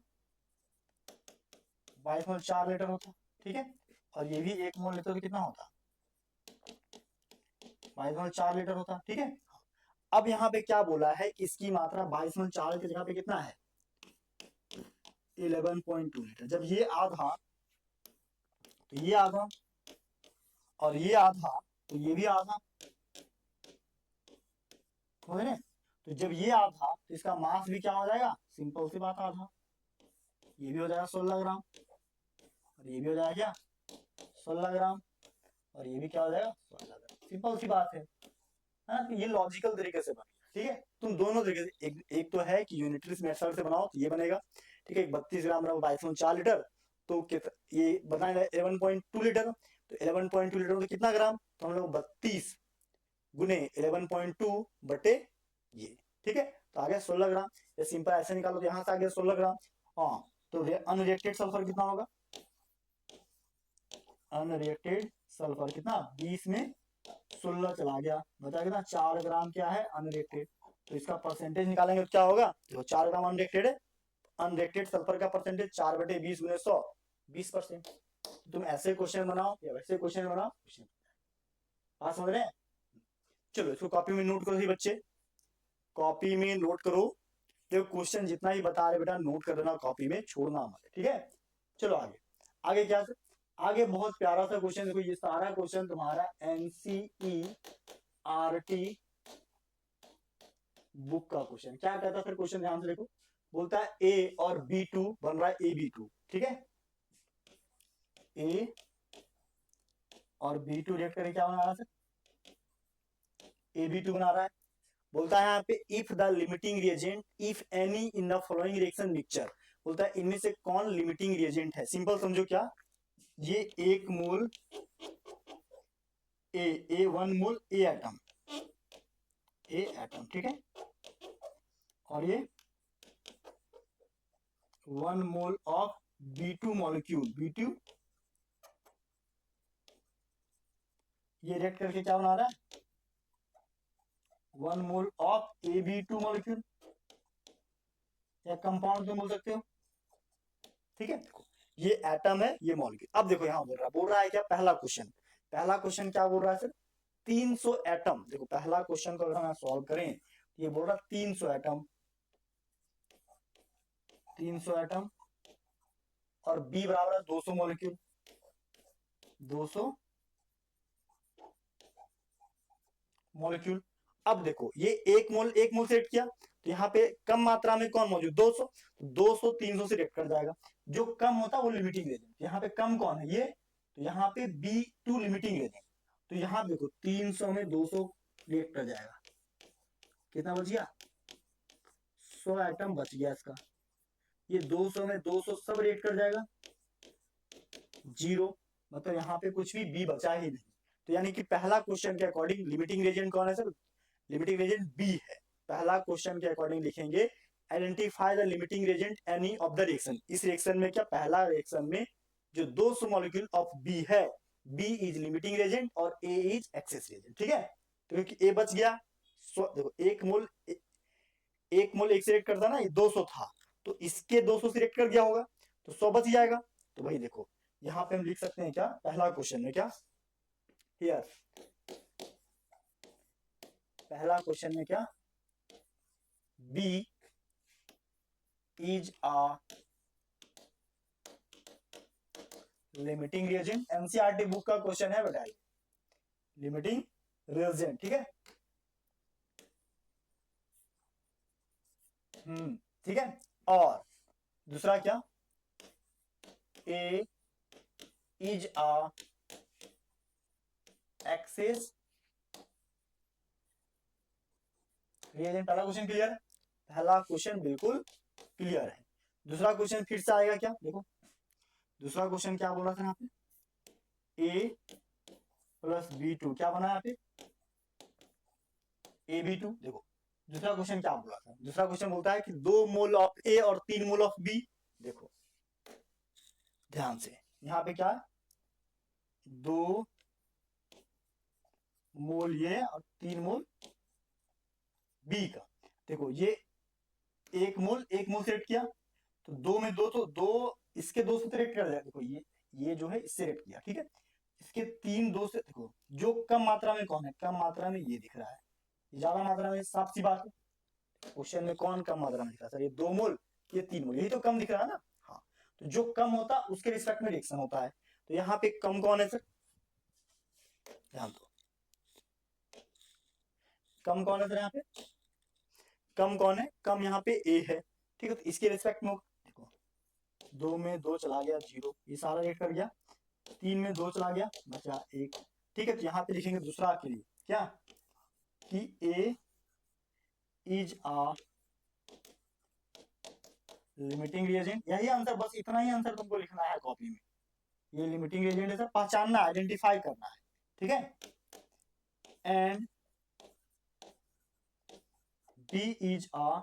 22.4 लीटर होता, ठीक है। और ये भी 1 मोल लेते तो कितना होता, 22.4 लीटर होता, ठीक है। अब यहाँ पे क्या बोला है, इसकी मात्रा 22.4 की जगह पे कितना है, 11.2 लीटर। जब ये आधा, तो ये आधा, और ये आधा, तो ये भी आधा, समझ रहे। तो जब ये आधा, तो इसका मास भी क्या हो जाएगा, सिंपल सी बात, आधा, ये भी हो जाएगा 16 ग्राम, और ये भी हो जाएगा क्या, 16 ग्राम, और ये भी क्या हो जाएगा, 16 ग्राम, सिंपल सी बात है ना। तो ये लॉजिकल तरीके से बन, ठीक है। तुम दोनों तरीके से, एक तो है कि यूनिटरी मेथड से बनाओ तो ये बनेगा, ठीक है, 32 ग्राम बराबर 22.4 लीटर, तो ये बताएगा 11.2 लीटर, तो 11.2 लीटर तो कितना ग्राम, तो हम लोग 32 गुने 11.2 बटे ये, ठीक है, तो आ गया 16 ग्राम। ये सिंपल ऐसे निकालो, तो यहां से आ गया 16 ग्राम। हाँ, तो अनरिएक्टेड सल्फर कितना होगा, अनरिएक्टेड सल्फर कितना, 20 में 16 चला गया, बता कितना, 4 ग्राम क्या है, अनरिएक्टेड। तो इसका परसेंटेज निकालेंगे तो क्या होगा, देखो 4 ग्राम अनरिएक्टेड है, अनरिएक्टेड सल्फर का परसेंटेज 4 बटे 20 गुने 100, 20%। तुम ऐसे क्वेश्चन बनाओ या वैसे क्वेश्चन बनाओ, बात समझ रहे हैं। चलो इसको कॉपी में नोट करो सही बच्चे, कॉपी में नोट करो, देखो क्वेश्चन जितना ही बता रहे बेटा नोट कर देना कॉपी में, छोड़ना मत, ठीक है। चलो आगे, आगे क्या, आगे बहुत प्यारा सा क्वेश्चन, देखो ये सारा क्वेश्चन तुम्हारा NCERT बुक का क्वेश्चन। क्या कहता है फिर क्वेश्चन, ध्यान से देखो, बोलता है A और B2 बन रहा है AB2, ठीक है, A और B2 रिएक्ट करके क्या बना रहा है, Ab2 बना रहा है। बोलता है यहाँ पे if the limiting reagent if any in the following reaction mixture, बोलता है इनमें से कौन लिमिटिंग रिएजेंट है। सिंपल समझो क्या, ये 1 मोल ए 1 मोल ए एटम, ठीक है, और ये 1 mole of B2 molecule, B2 ये रिएक्ट करके क्या बना रहा है, 1 मोल ऑफ Ab2 मॉलिक्यूल, या कंपाउंड तो बोल सकते हो, ठीक है। देखो ये एटम है, ये मॉलिक्यूल। अब देखो यहाँ बोल रहा है क्या, पहला क्वेश्चन क्या बोल रहा है सर, 300 एटम। देखो पहला क्वेश्चन को अगर हम सॉल्व करें, ये बोल रहा है 300 एटम, 300 एटम, और B बराबर है 200 मॉलिक्यूल, 200 मॉलिक्यूल। अब देखो ये 1 मोल से रिएक्ट किया, तो यहाँ पे कम मात्रा में कौन मौजूद, 200, 200 300 से रिएक्ट कर जाएगा। जो कम होता है वो लिमिटिंग रेजेंट। यहाँ पे कम कौन है, ये, तो यहाँ पे B2 लिमिटिंग रेजेंट। तो यहाँ देखो 300 में 200 रिएक्ट कर जाएगा, कितना बच गया, 100 एटम बच गया इसका। ये 200 में 200 सब रिएक्ट कर जाएगा, 0, मतलब यहाँ पे कुछ भी B बचा ही नहीं। तो यानी कि पहला क्वेश्चन के अकॉर्डिंग लिमिटिंग रेजेंट कौन है सर, लिमिटिंग रेजेंट B है। पहला क्वेश्चन के अकॉर्डिंग लिखेंगे identify the limiting reagent any of the reaction. इस रिएक्शन में क्या, पहला रिएक्शन में जो 200 मॉलिक्यूल ऑफ B है, B इज लिमिटिंग रेजेंट और A इज एक्सेस रेजेंट, ठीक है। तो क्योंकि A बच गया, देखो 1 मोल एक से रिएक्ट करता ना, ये 200 था, तो इसके 200 से रिएक्ट कर गया होगा, तो 100 बच जाएगा। तो भाई देखो यहाँ पे हम लिख सकते हैं क्या, पहला क्वेश्चन में क्या, हियर पहला क्वेश्चन में क्या, B is a limiting reagent. NCERT book का क्वेश्चन है बेटा, लिमिटिंग रिएजेंट, ठीक है। ठीक है। और दूसरा क्या, A is a access reagent. पहला क्वेश्चन क्लियर है, पहला क्वेश्चन बिल्कुल क्लियर है। दूसरा क्वेश्चन फिर से आएगा क्या, देखो दूसरा क्वेश्चन क्या बोल रहा था यहाँ पे, A प्लस B2 क्या बना यहाँ पे, AB2। देखो दूसरा क्वेश्चन क्या बोला था, दूसरा क्वेश्चन बोलता है कि 2 मोल ऑफ A और 3 मोल ऑफ B। देखो ध्यान से यहाँ पे क्या है, 2 मोल ये और 3 मोल B का। देखो ये 1 मोल से रेट किया, तो 2 में 2, तो 2 इसके 2 से रेट कर दिया। देखो ये जो है इससे रेट किया, ठीक है। इसके 3 2 से, देखो जो कम मात्रा में कौन है, कम मात्रा में ये दिख रहा है, ज्यादा मात्रा में साफ सी बात है। क्वेश्चन में कौन कम मात्रा में दिख रहा है सर, ये 2 मोल, ये 3 मोल, यही तो कम दिख रहा है ना। हाँ, तो जो कम होता है उसके रिस्पेक्ट में रिएक्शन होता है। तो यहाँ पे कम कौन है सर, ध्यान दो, कम कौन है सर, यहाँ पे कम कौन है, कम यहाँ पे A है, ठीक है। तो इसके रिस्पेक्ट में देखो 2 में 2 चला गया 0, ये सारा रेट कर गया, 3 में 2 चला गया बचा 1, ठीक है। तो यहाँ पे लिखेंगे दूसरा के लिए क्या, कि A is a limiting reagent. यही आंसर, बस इतना ही आंसर तुमको लिखना है कॉपी में। ये लिमिटिंग रिएजेंट है सर, पहचानना, आइडेंटिफाई करना है, ठीक है। And B is a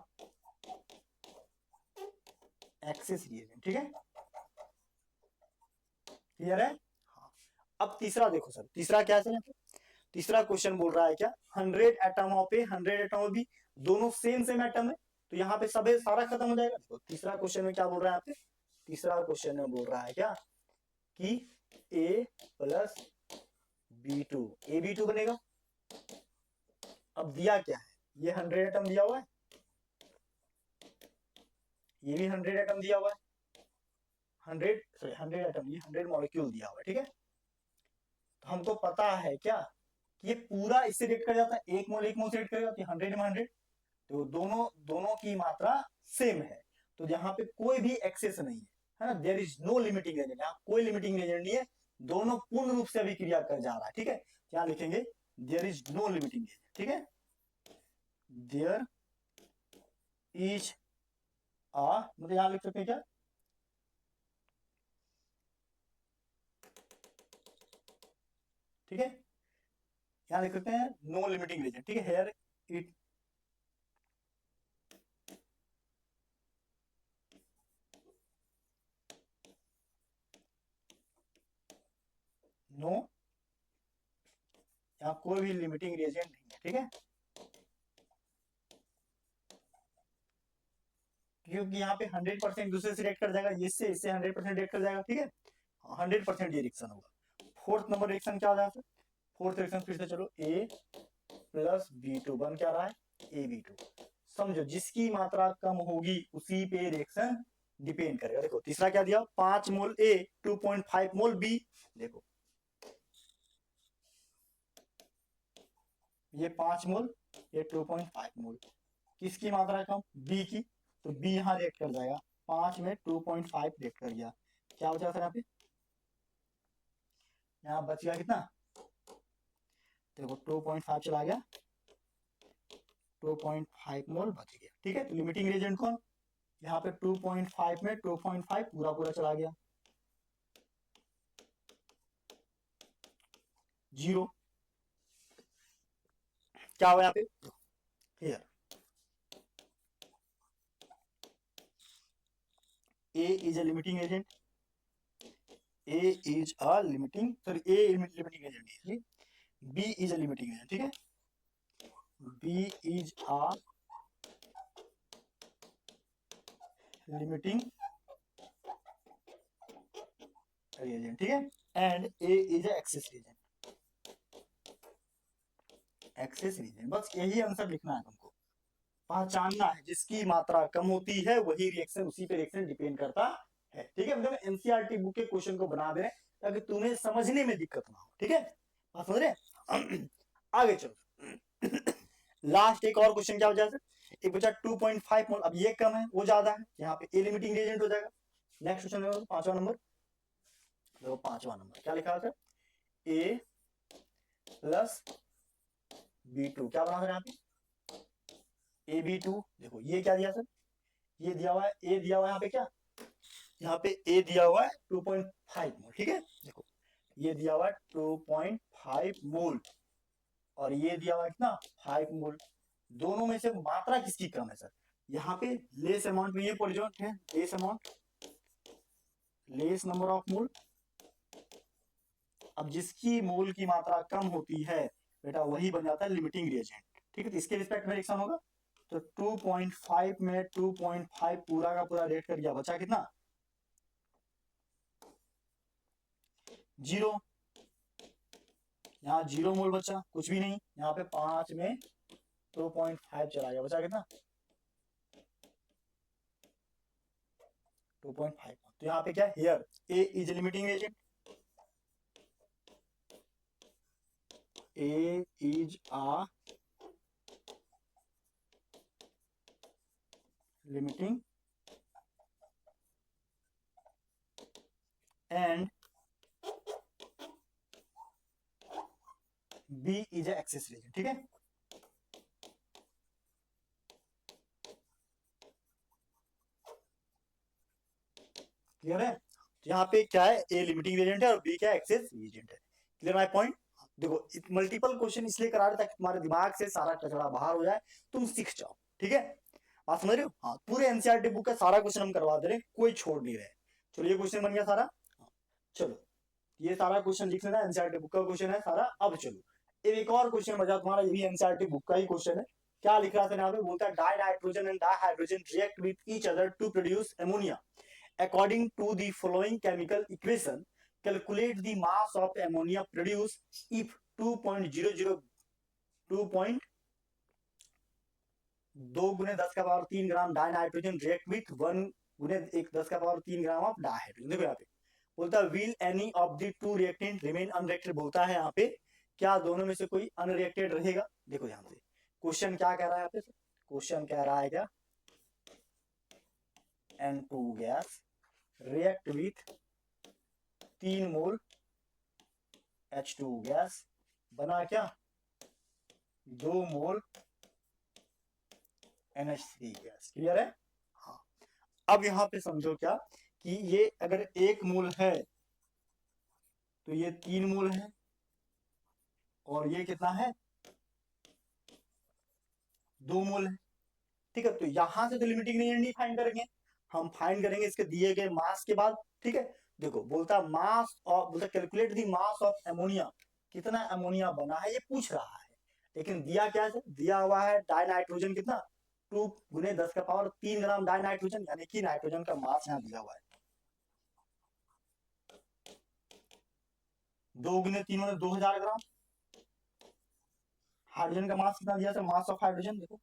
access reagent, ठीक है। क्लियर है, हाँ। अब तीसरा देखो सर, तीसरा क्या है, तीसरा क्वेश्चन बोल रहा है क्या, 100 atom of A 100 atom of B, दोनों सेम एटम है, तो यहाँ पे सब सारा खत्म हो जाएगा। तो तीसरा क्वेश्चन में क्या बोल रहा है आपसे, तीसरा क्वेश्चन में बोल रहा है क्या, कि A प्लस B2, AB2 बनेगा। अब दिया क्या है, ये 100 एटम दिया हुआ है, ये भी 100 एटम दिया हुआ है, 100 एटम, ये 100 मॉलिक्यूल दिया हुआ है, ठीक है। तो हमको पता है क्या, कि ये पूरा इससे रेट कर जाता है, 1 मोल से रेट करेगा, तो 100 में 100, तो दोनों की मात्रा सेम है, तो यहाँ पे कोई भी एक्सेस नहीं है ना, there is no limiting Regent, यहाँ कोई लिमिटिंग रेजेंट नहीं है, दोनों पूर्ण रूप से अभिक्रिया कर जा रहा है, ठीक है। यहाँ लिखेंगे there is no limiting Regent, ठीक है। ठीक है, देयर इज मतलब यहां लिख सकते हैं क्या, ठीक है, यहां लिख सकते हैं नो लिमिटिंग रीजन, ठीक है, हेयर इट नो, यहाँ कोई भी लिमिटिंग रीजन नहीं है, ठीक है, क्योंकि यहाँ पे 100% दूसरे से रिएक्ट कर जाएगा, इससे इससे 100% रिएक्ट कर जाएगा, ठीक है, 100% ये रिएक्शन होगा। फोर्थ नंबर रिएक्शन क्या हो जाएगा, फोर्थ रिएक्शन फिर से चलो, A प्लस B2 बन क्या रहा है, AB2। समझो जिसकी मात्रा कम होगी उसी पे रिएक्शन डिपेंड करेगा। देखो तीसरा क्या दिया, 5 मोल A 2.5 मोल B, देखो ये 5 मोल, ये 2.5 मोल, किसकी मात्रा कम, B की, तो B यहाँ रिएक्ट कर जाएगा, 5 में 2.5 रिएक्ट कर गया, क्या बचा सर यहाँ पे, यहाँ बच गया कितना, देखो 2.5 चला गया, 2.5 मोल बच गया, ठीक है, तो लिमिटिंग रिएजेंट कौन, यहाँ पे 2.5 में 2.5 पूरा पूरा चला गया, 0, क्या हुआ यहाँ पे, here A is a limiting agent, A is a limiting, sorry, A is limiting agent, B is a limiting agent, ठीक है, B is a limiting reagent, ठीक है, and A is a excess reagent, excess reagent, बस यही answer लिखना है तुमको, पहचानना है जिसकी मात्रा कम होती है वही रिएक्शन, उसी पे रिएक्शन डिपेंड करता है, ठीक है, मतलब एनसीईआरटी बुक के क्वेश्चन को बना दे रहे हैं ताकि तुम्हें समझने में दिक्कत ना हो, ठीक है, बात समझ रहे, आगे चलो, लास्ट एक और क्वेश्चन क्या हो जाएगा, एक बचा 2.5 मोल, अब ये कम है वो ज्यादा है, यहाँ पे ए लिमिटिंग एजेंट हो जाएगा। नेक्स्ट क्वेश्चन पांचवा नंबर, देखो पांचवा नंबर क्या लिखा है, ए प्लस B2, क्या बना यहाँ पे AB2, देखो ये क्या दिया सर, ये दिया हुआ है ए दिया हुआ है यहाँ पे क्या, यहाँ पे ए दिया हुआ है 2.5 मोल, ठीक है, देखो ये दिया हुआ है 2.5 मोल और ये दिया हुआ है कितना 5 मोल, दोनों में से मात्रा किसकी कम है सर, यहाँ पे लेस अमाउंट में ये पॉइंट है, less amount, less number of mole, अब जिसकी मोल की मात्रा कम होती है बेटा वही बन जाता है लिमिटिंग रिएजेंट, ठीक है, तो इसके रिस्पेक्ट में रिएक्शन होगा, तो 2.5 में 2.5 पूरा का पूरा रेट कर गया, बचा कितना 0, यहाँ 0 मोल बचा, कुछ भी नहीं, यहाँ पे 5 में 2.5 चला गया, बचा कितना 2.5, तो यहाँ पे क्या here A is limiting agent, A is a limiting and B is a excess reagent, ठीक है, क्लियर है, तो यहाँ पे क्या है A लिमिटिंग रिएजेंट है और B क्या एक्सेस रिएजेंट है, क्लियर माय पॉइंट। देखो मल्टीपल क्वेश्चन इसलिए करा रहे ताकि तुम्हारे दिमाग से सारा कचरा बाहर हो जाए, तुम सीख जाओ, ठीक है, बात समझ रहे हो, हाँ पूरे एनसीईआरटी बुक का सारा क्वेश्चन हम करवा दे रहे हैं, कोई छोड़ नहीं रहे, चलो ये क्वेश्चन बन गया सारा, चलो ये सारा क्वेश्चन लिख लेना, एनसीईआरटी बुक का क्वेश्चन है सारा, अब चलो एक और क्वेश्चन बचा तुम्हारा, ये भी एनसीईआरटी बुक का ही क्वेश्चन है, क्या लिख रहा था यहाँ पे, बोलता है dinitrogen and dihydrogen react with each other to produce ammonia according to the following chemical equation, calculate the mass of ammonia produced if 2.00 2.2 गुने 10 का power 3 gram die nitrogen react with 1 गुने 10 का power 3 gram of di hydrogen, देखो यहाँ पे बोलता है will any of the two reactant remain unreacted, बोलता है यहाँ पे क्या दोनों में से कोई अनरिएक्टेड रहेगा, देखो यहाँ पे क्वेश्चन क्या कह रहा है यहाँ पे, क्वेश्चन कह रहा है क्या N2 gas react with 3 mole H2 gas, बना क्या 2 मोल NH3 गैस। क्लियर है? हाँ। अब यहां पे समझो क्या कि ये अगर 1 मोल है तो ये 3 मोल है, और ये कितना है? 2 मोल है। ठीक है, तो यहां से तो लिमिटिंग रेंज नहीं फाइंड करेंगे, हम फाइंड करेंगे इसके दिए गए मास के बाद। ठीक है, देखो बोलता मास ऑफ, बोलता calculate the mass of ammonia, कितना अमोनिया बना है ये पूछ रहा है। लेकिन दिया क्या है? दिया हुआ है डाई नाइट्रोजन कितना, 2 गुने 10 का पावर 3 ग्राम डाई नाइट्रोजन, यानी कि नाइट्रोजन का मास यहाँ दिया हुआ है 2 गुने 3 में 2000 ग्राम। हाइड्रोजन का मास कितना दिया था? मास ऑफ हाइड्रोजन देखो,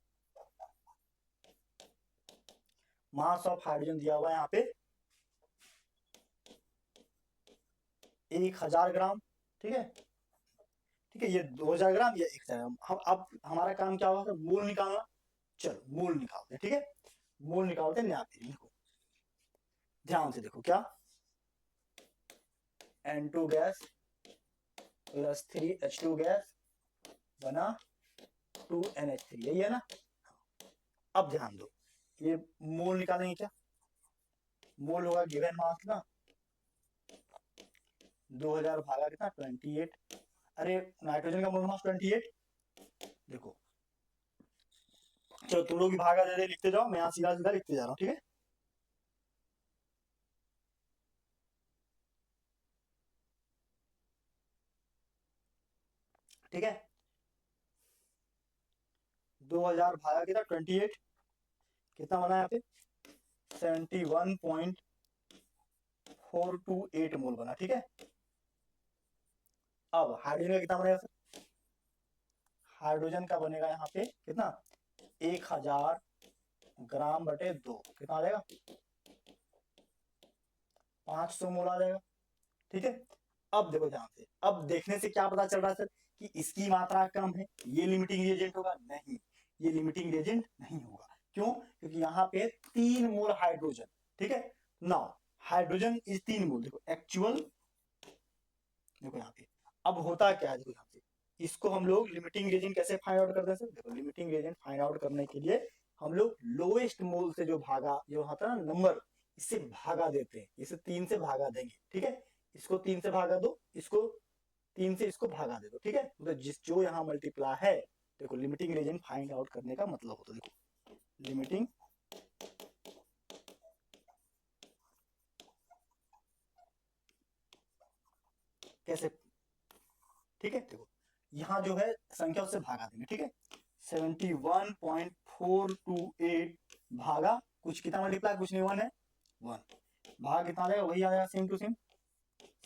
मास ऑफ हाइड्रोजन दिया हुआ है यहाँ पे 1000 ग्राम। ठीक है, ठीक है, ये 2000 ग्राम, ये 1000 ग्राम। हम अब हमारा काम क्या होगा? मोल निकालना। चलो मोल निकालते हैं। ठीक है, मोल निकालते हैं। देखो ध्यान से देखो, क्या N2 gas plus 3H2 gas बना 2NH3, यही है ना? अब ध्यान दो, ये मोल निकालेंगे क्या? मोल होगा गिवन मास ना 2000 भागा कितना 28। अरे नाइट्रोजन का मोल मास 28। देखो चलो तुम लोग भी भागा दे दे लिखते जाओ, मैं यहाँ सीधा सीधा लिखते जा रहा हूँ। ठीक है, ठीक है, 2000 भागा कितना 28, कितना बना यहाँ पे 71.428 मोल बना। ठीक है, अब हाइड्रोजन का कितना बनेगा? हाइड्रोजन का बनेगा यहाँ पे कितना 1000 ग्राम बटे 2, कितना आ जाएगा 500 मोल आ जाएगा। ठीक है, अब देखो ध्यान से, अब देखने से क्या पता चल रहा है सर कि इसकी मात्रा कम है, ये लिमिटिंग रिएजेंट होगा? नहीं, ये लिमिटिंग रिएजेंट नहीं होगा। क्यों? क्योंकि यहाँ पे 3 मोल हाइड्रोजन। ठीक है, नाउ हाइड्रोजन इज 3 मोल। देखो एक्चुअल, देखो यहाँ पे अब होता क्या है, देखो यहाँ पे इसको हम लोग लिमिटिंग रिएजेंट कैसे फाइंड आउट करते हैं सर? देखो लिमिटिंग रिएजेंट फाइंड आउट करने के लिए हम लोग लोएस्ट मोल से जो भागा, जो होता है ना नंबर, इससे भागा देते हैं, इसे 3 से भागा देंगे। ठीक है, इसको 3 से भागा दो, इसको 3 से इसको भागा दे दो। ठीक है, तो जिस जो यहाँ मल्टीप्लाई है, देखो लिमिटिंग रिएजेंट फाइंड आउट करने का मतलब होता है, देखो लिमिटिंग कैसे। ठीक है, देखो यहाँ जो है संख्या उससे भागा देंगे। ठीक है, 71.428 भागा कुछ कितना मल्टीप्लाई, कुछ नहीं 1 है, 1 भाग कितना आ जाएगा, वही आ जाएगा सेम टू सेम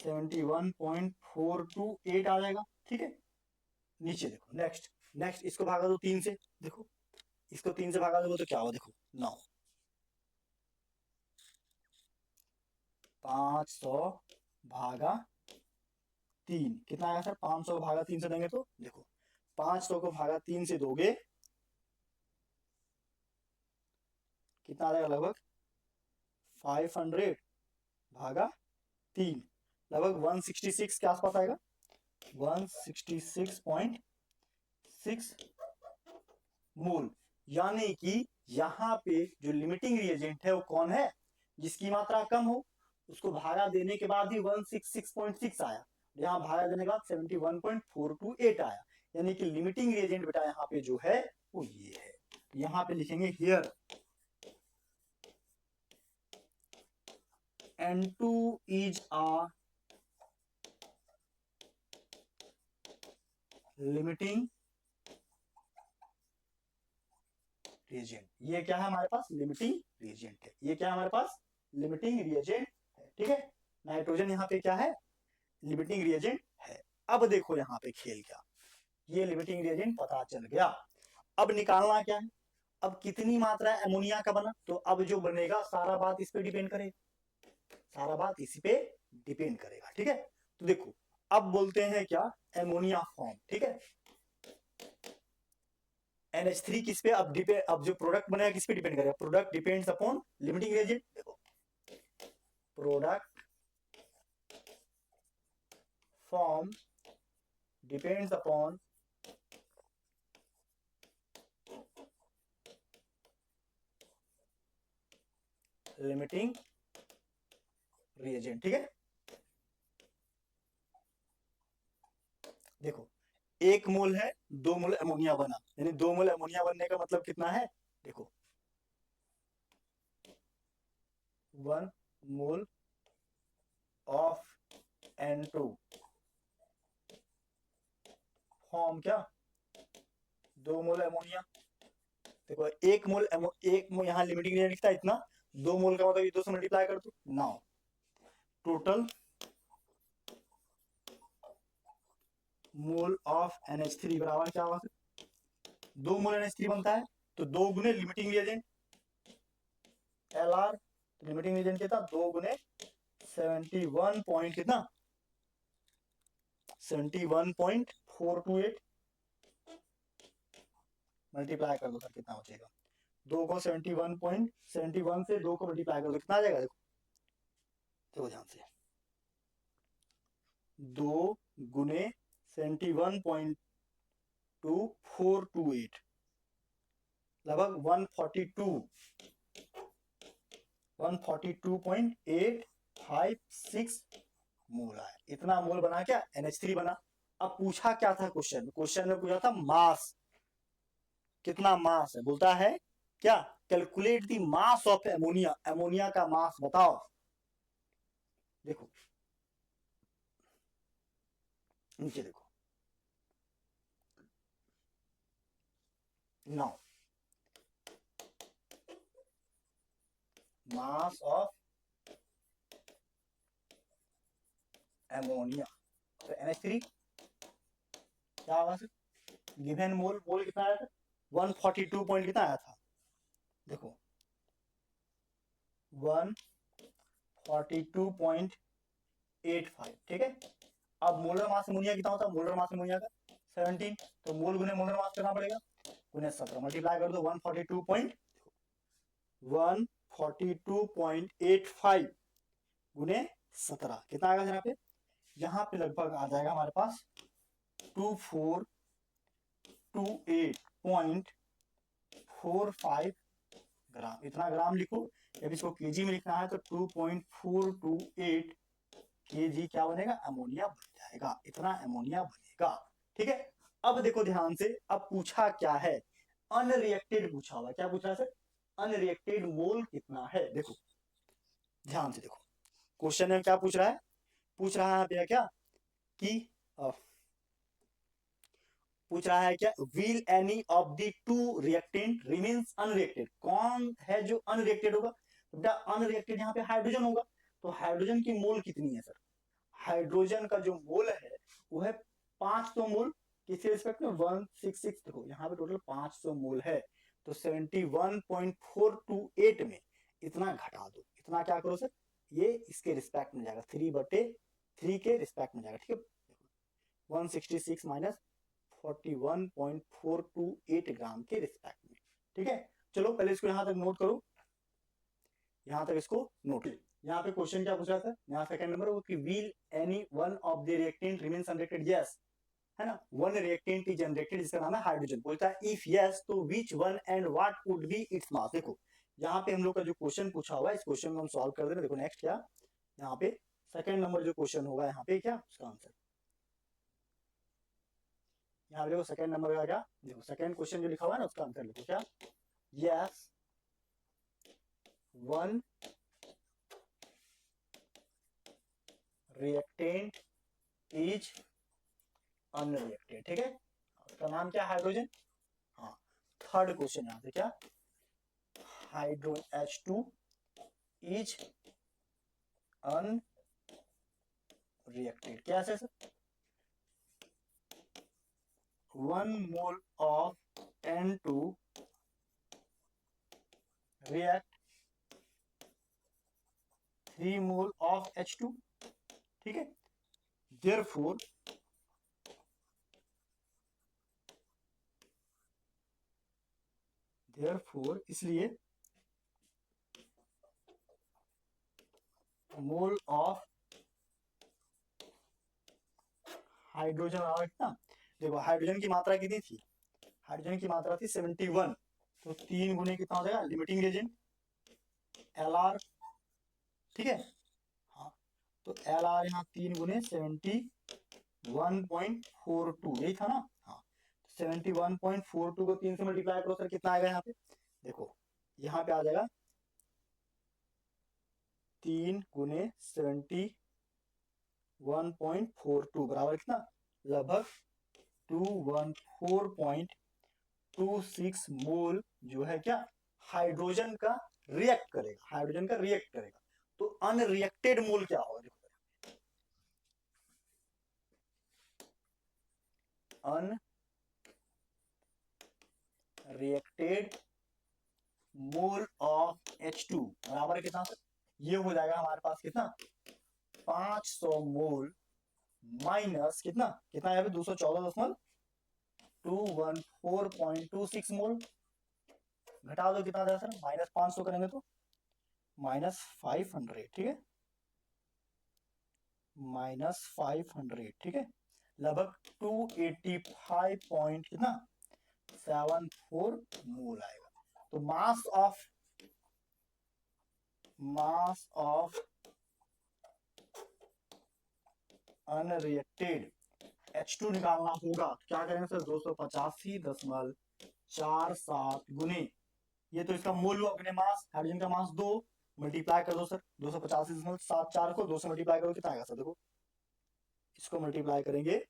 71.428 आ जाएगा। ठीक है, नीचे देखो नेक्स्ट, नेक्स्ट इसको भागा दो 3 से, देखो इसको 3 से भागा दो तो क्या होगा, देखो 9, 500 भागा 3 कितना आएगा सर? 500 को भागा 3 से देंगे तो देखो 500 को भागा 3 से दोगे कितना आ जाएगा, लगभग 500 भागा 3, लगभग 166 के आसपास आएगा, 166.6 मोल। यानी कि यहाँ पे जो लिमिटिंग रिएजेंट है वो कौन है? जिसकी मात्रा कम हो, उसको भागा देने के बाद ही 166.6 आया, यहाँ भागा देने के बाद 71.428 आया। यानी कि लिमिटिंग रिएजेंट बेटा यहाँ पे जो है वो ये है। यहाँ पे लिखेंगे here N2 is a limiting reagent. ये क्या है हमारे पास? लिमिटिंग रिएजेंट है। ये क्या है हमारे पास? लिमिटिंग रिएजेंट है। ठीक है, नाइट्रोजन यहाँ पे क्या है? लिमिटिंग रिएजेंट है। अब देखो यहाँ पे खेल क्या, ये लिमिटिंग रिएजेंट पता चल गया। अब निकालना क्या है? अब कितनी मात्रा अमोनिया का बना, तो अब जो बनेगा सारा बात इस पे डिपेंड करेगा, सारा बात इसी पे डिपेंड करेगा। ठीक है, तो देखो अब बोलते हैं क्या, अमोनिया फॉर्म। ठीक है, NH3 किस पे अब डिपेंड, अब जो प्रोडक्ट बनेगा किस पे डिपेंड करेगा? Product depends upon limiting reagent. देखो product form depends upon limiting reagent. ठीक है, देखो 1 मोल है, 2 मोल अमोनिया बना, यानी 2 मोल अमोनिया बनने का मतलब कितना है, देखो 1 मोल ऑफ N2 फॉर्म क्या 2 मोल अमोनिया। देखो 1 मोल यहाँ लिमिटिंग रिएजेंट लिखता है इतना, 2 मोल का मतलब ये 2 से मल्टीप्लाई कर दो। Now total mole of NH3 बराबर क्या होगा, 2 मोल NH3 बनता है तो 2 गुने limiting reagent LR, limiting reagent कितना 2 गुने 71 पॉइंट कितना 71.428 मल्टीप्लाई कर दो सर कितना बचेगा, 2 को 71 से 2 को मल्टीप्लाई कर दो कितना आ जाएगा, देखो ध्यान से 2 गुने 71.2428 लगभग 142.856 मोल है, इतना मोल बना क्या NH3 बना। अब पूछा क्या था क्वेश्चन में पूछा था मास, कितना मास है, बोलता है क्या calculate the mass of ammonia, ammonia का मास बताओ। देखो नीचे देखो, नाउ मास ऑफ एमोनिया तो NH3 क्या होगा सर, गिवन मोल, मोल कितना आया था 142 पॉइंट कितना आया था, देखो 142.85। ठीक है, अब मोलर मास अमोनिया कितना होता है, मोलर मास अमोनिया का 17, तो मोल गुने मोलर मास करना पड़ेगा, गुने 17 मल्टीप्लाई कर दो 142.85 गुने 17 कितना आएगा यहाँ पे, यहाँ पे लगभग आ जाएगा हमारे पास 2428.45 ग्राम, इतना ग्राम लिखो। जब इसको केजी में लिखना है तो 2.428 केजी क्या बनेगा, अमोनिया बन जाएगा, इतना अमोनिया बनेगा। ठीक है, अब देखो ध्यान से, अब पूछा क्या है, अनरिएक्टेड पूछा हुआ, क्या पूछा है सर, अनरिएक्टेड मोल कितना है। देखो ध्यान से देखो क्वेश्चन में क्या पूछ रहा है, पूछ रहा है क्या कि पूछ रहा है क्या will any of the two reactant remains unreacted, कौन है जो अनरिएक्टेड होगा, बेटा अनरिएक्टेड यहाँ पे हाइड्रोजन होगा, तो हाइड्रोजन की मोल कितनी है सर, हाइड्रोजन का जो मोल है वो है 500 मोल, किसके रिस्पेक्ट में 166, देखो यहाँ पे टोटल 500 मोल है, तो 71.428 में इतना घटा दो, इतना क्या करो सर, ये इसके रिस्पेक्ट में जाएगा 3/3 के रिस्पेक्ट में जाएगा। ठीक है, 166 माइनस 41.428 ग्राम के रिस्पेक्ट में। ठीक है, चलो पहले इसको यहां तक नोट करो, यहां तक इसको नोट। यहाँ पे क्वेश्चन क्या पूछ रहा था, यहाँ सेकंड नंबर कि will any one of the reactant remains unreacted, yes है ना, वन रिएक्टेंट इज जनरेटेड जिसका नाम है हाइड्रोजन, बोलता है इफ यस तो which one and what would be its mass. देखो यहाँ पे हम लोग का जो क्वेश्चन पूछा हुआ है इस क्वेश्चन को हम सॉल्व कर देना। देखो नेक्स्ट क्या, यहाँ पे सेकंड नंबर जो क्वेश्चन होगा यहाँ पे क्या उसका आंसर, यहाँ देखो सेकंड नंबर का क्या, देखो सेकंड क्वेश्चन जो लिखा हुआ है ना उसका आंसर लिखो क्या, yes one reactant is unreacted. ठीक है, उसका नाम क्या हाइड्रोजन। हाँ, थर्ड क्वेश्चन यहाँ पे क्या, हाइड्रो H2 इज अनरिएक्टेड, क्या है sir, 1 mole of N2 react 3 mole of H2। ठीक है, therefore इसलिए मोल ऑफ हाइड्रोजन बराबर कितना, देखो हाइड्रोजन की मात्रा कितनी थी, हाइड्रोजन की मात्रा थी 71, तो 3 गुने कितना हो जाएगा लिमिटिंग रिएजेंट LR, ठीक है। हाँ, तो LR यहाँ 3 गुने 71.42 यही था ना। हाँ, 71.42 को 3 से मल्टीप्लाई करो सर, कितना आएगा यहाँ पे? देखो यहाँ पे आ जाएगा 3 गुने 71.42 बराबर कितना? लगभग 214.26 मोल जो है क्या, हाइड्रोजन का रिएक्ट करेगा, हाइड्रोजन का रिएक्ट करेगा। तो अनरिएक्टेड मोल क्या होगा? देखो, अनरिएक्टेड मोल ऑफ H2 बराबर कितना? ये हो जाएगा हमारे पास कितना? 500 मोल माइनस कितना, कितना यहाँ पे 214.26 मोल, घटा दो कितना सर, -500 करेंगे तो -500, ठीक है, -500, ठीक है, लगभग 285 पॉइंट कितना 74 मोल आएगा। तो मास ऑफ अनरिएक्टेड H2 निकालना होगा, क्या करेंगे सर? 285.47 गुने, ये तो इसका मोल हुआ, अपने मास, हाइड्रोजन का मास 2, मल्टीप्लाई कर दो सर 285.74 को 2 से मल्टीप्लाई करो, कितना आएगा सर? देखो इसको मल्टीप्लाई करेंगे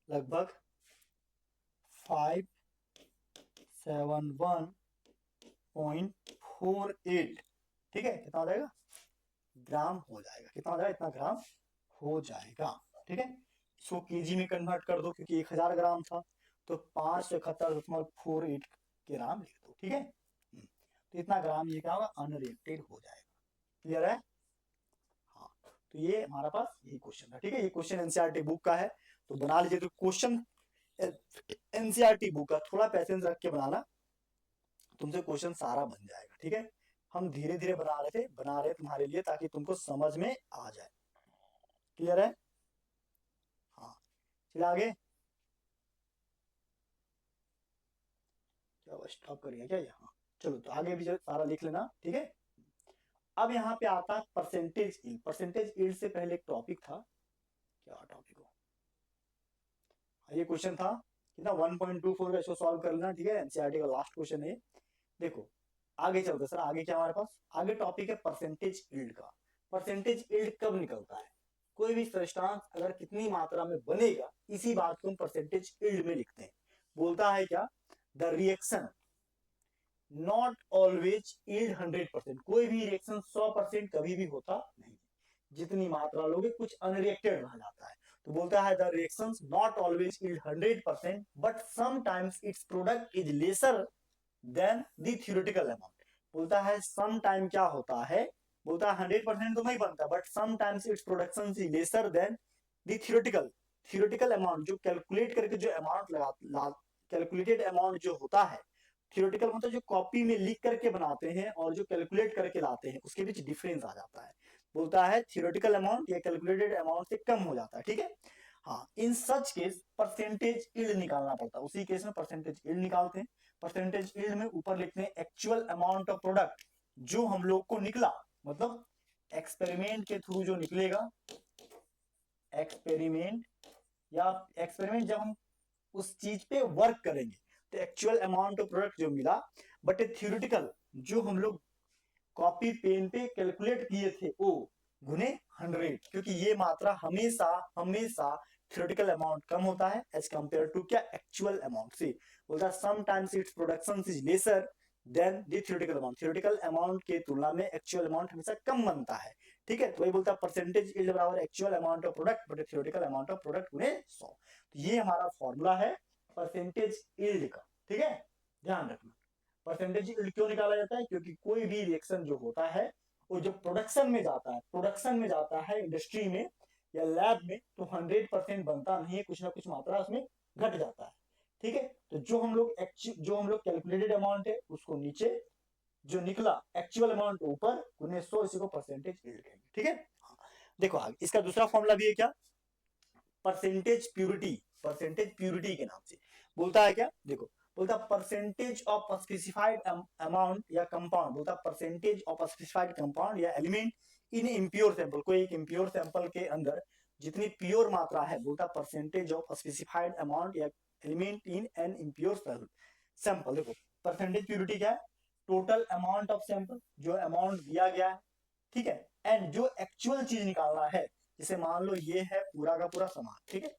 लगभग 571.48, ठीक है, कितना हो जाएगा? ग्राम हो जाएगा। कितना हो जाएगा? इतना ग्राम हो जाएगा, ठीक है। इसको केजी में कन्वर्ट कर दो, क्योंकि 1000 ग्राम था, तो 571.48 ग्राम लिख दो, ठीक है। तो इतना ग्राम ये क्या होगा? अनरिएक्टेड हो जाएगा। क्लियर है? हाँ, तो ये हमारा पास यही क्वेश्चन था, ठीक है। ये क्वेश्चन एनसीईआरटी बुक का है, तो बना लीजिए। तो क्वेश्चन एनसीईआरटी बुक का थोड़ा पैसेंस रख के बनाना, तुमसे क्वेश्चन सारा बन जाएगा, ठीक है। हम धीरे धीरे बना रहे तुम्हारे लिए, ताकि तुमको समझ में आ जाए। क्लियर है? हाँ, चलिए आगे। क्या स्टॉप करिए क्या यहाँ? चलो, तो आगे भी सारा लिख लेना, ठीक है। अब यहाँ पे आता है परसेंटेज यील्ड। परसेंटेज यील्ड से पहले एक टॉपिक था, क्या टॉपिक हो, ये क्वेश्चन था कितना 1.24 का, इसको सॉल्व कर लेना, ठीक है। एनसीईआरटी का लास्ट क्वेश्चन है। देखो आगे चलते सर, आगे क्या हमारे पास आगे टॉपिक है परसेंटेज यील्ड का। परसेंटेज यील्ड कब निकलता है? कोई भी सब्सटेंस अगर कितनी मात्रा में बनेगा, इसी बात को हम परसेंटेज यील्ड में लिखते हैं। बोलता है क्या? The reaction not always yield 100%। कोई भी रिएक्शन 100% कभी भी होता नहीं, जितनी मात्रा लोगे कुछ अनरिएक्टेड रह जाता है। तो बोलता है the reactions not always yield 100%, but sometimes it's product is lesser than the theoretical amount. बोलता है सम टाइम क्या होता है, बोलता है 100% तो नहीं बनता, but sometimes its production is lesser than the theoretical amount. जो कैलकुलेट करके जो अमाउंट लगा, कैलकुलेटेड अमाउंट जो होता है, थ्योरेटिकल मतलब जो कॉपी में लिख करके बनाते हैं और जो कैलकुलेट करके लाते हैं, उसके बीच डिफरेंस आ जाता है। बोलता है थ्योरेटिकल अमाउंट या कैलकुलेटेड अमाउंट से कम हो जाता है, ठीक है। हाँ, इन सच केस परसेंटेज यील्ड निकालना पड़ता है, उसी केस में परसेंटेज यील्ड निकालते हैं। परसेंटेज यील्ड में ऊपर लिखते हैं एक्चुअल अमाउंट ऑफ प्रोडक्ट, जो हम लोग को निकला, मतलब एक्सपेरिमेंट के थ्रू जो निकलेगा, एक्सपेरिमेंट जब हम उस चीज पे वर्क करेंगे, तो एक्चुअल अमाउंट ऑफ प्रोडक्ट जो मिला। बट ए थ्योरेटिकल जो हम लोग कॉपी पेन पे कैलकुलेट किए थे, वो गुने 100, क्योंकि ये मात्रा हमेशा हमेशा थ्योरेटिकल अमाउंट कम होता है एज कंपेयर टू क्या, एक्चुअल अमाउंट से। बोलता sometimes its production is lesser than the theoretical amount. Theoretical amount के तुलना में एक्चुअल अमाउंट हमेशा कम बनता है, ठीक है। तो वही बोलता है परसेंटेज यील्ड बराबर actual amount of product but theoretical amount of product गुने 100। तो ये हमारा फॉर्मूला है परसेंटेज यील्ड का, ठीक है, ध्यान रखना। परसेंटेज यील्ड क्यों निकाला जाता है? क्योंकि कोई भी रिएक्शन जो होता है, वो जब प्रोडक्शन में जाता है इंडस्ट्री में या लैब में, तो 100% बनता नहीं है, कुछ ना कुछ मात्रा उसमें घट जाता है, ठीक है। तो जो हम लोग कैलकुलेटेड अमाउंट है उसको नीचे, जो निकला एक्चुअल अमाउंट ऊपर, गुने 100, इसी को परसेंटेज यील्ड कहेंगे, ठीक है। देखो आगे इसका दूसरा फॉर्मूला भी है क्या, परसेंटेज प्यूरिटी के नाम से। बोलता है क्या, देखो बोलता परसेंटेज ऑफ स्पेसिफाइड अमाउंट या कंपाउंड, बोलता परसेंटेज ऑफ स्पेसिफाइड कंपाउंड या एलिमेंट इन इम्प्योर सैंपल, कोई एक इम्प्योर सैंपल के अंदर जितनी प्योर मात्रा है, बोलता परसेंटेज ऑफ स्पेसिफाइड अमाउंट या element in an impure sample. देखो परसेंटेज प्योरिटी क्या है, टोटल अमाउंट ऑफ सैंपल, जो अमाउंट दिया गया है, ठीक है, एंड जो एक्चुअल चीज निकालना है, जैसे मान लो ये है पूरा का पूरा सामान, ठीक है,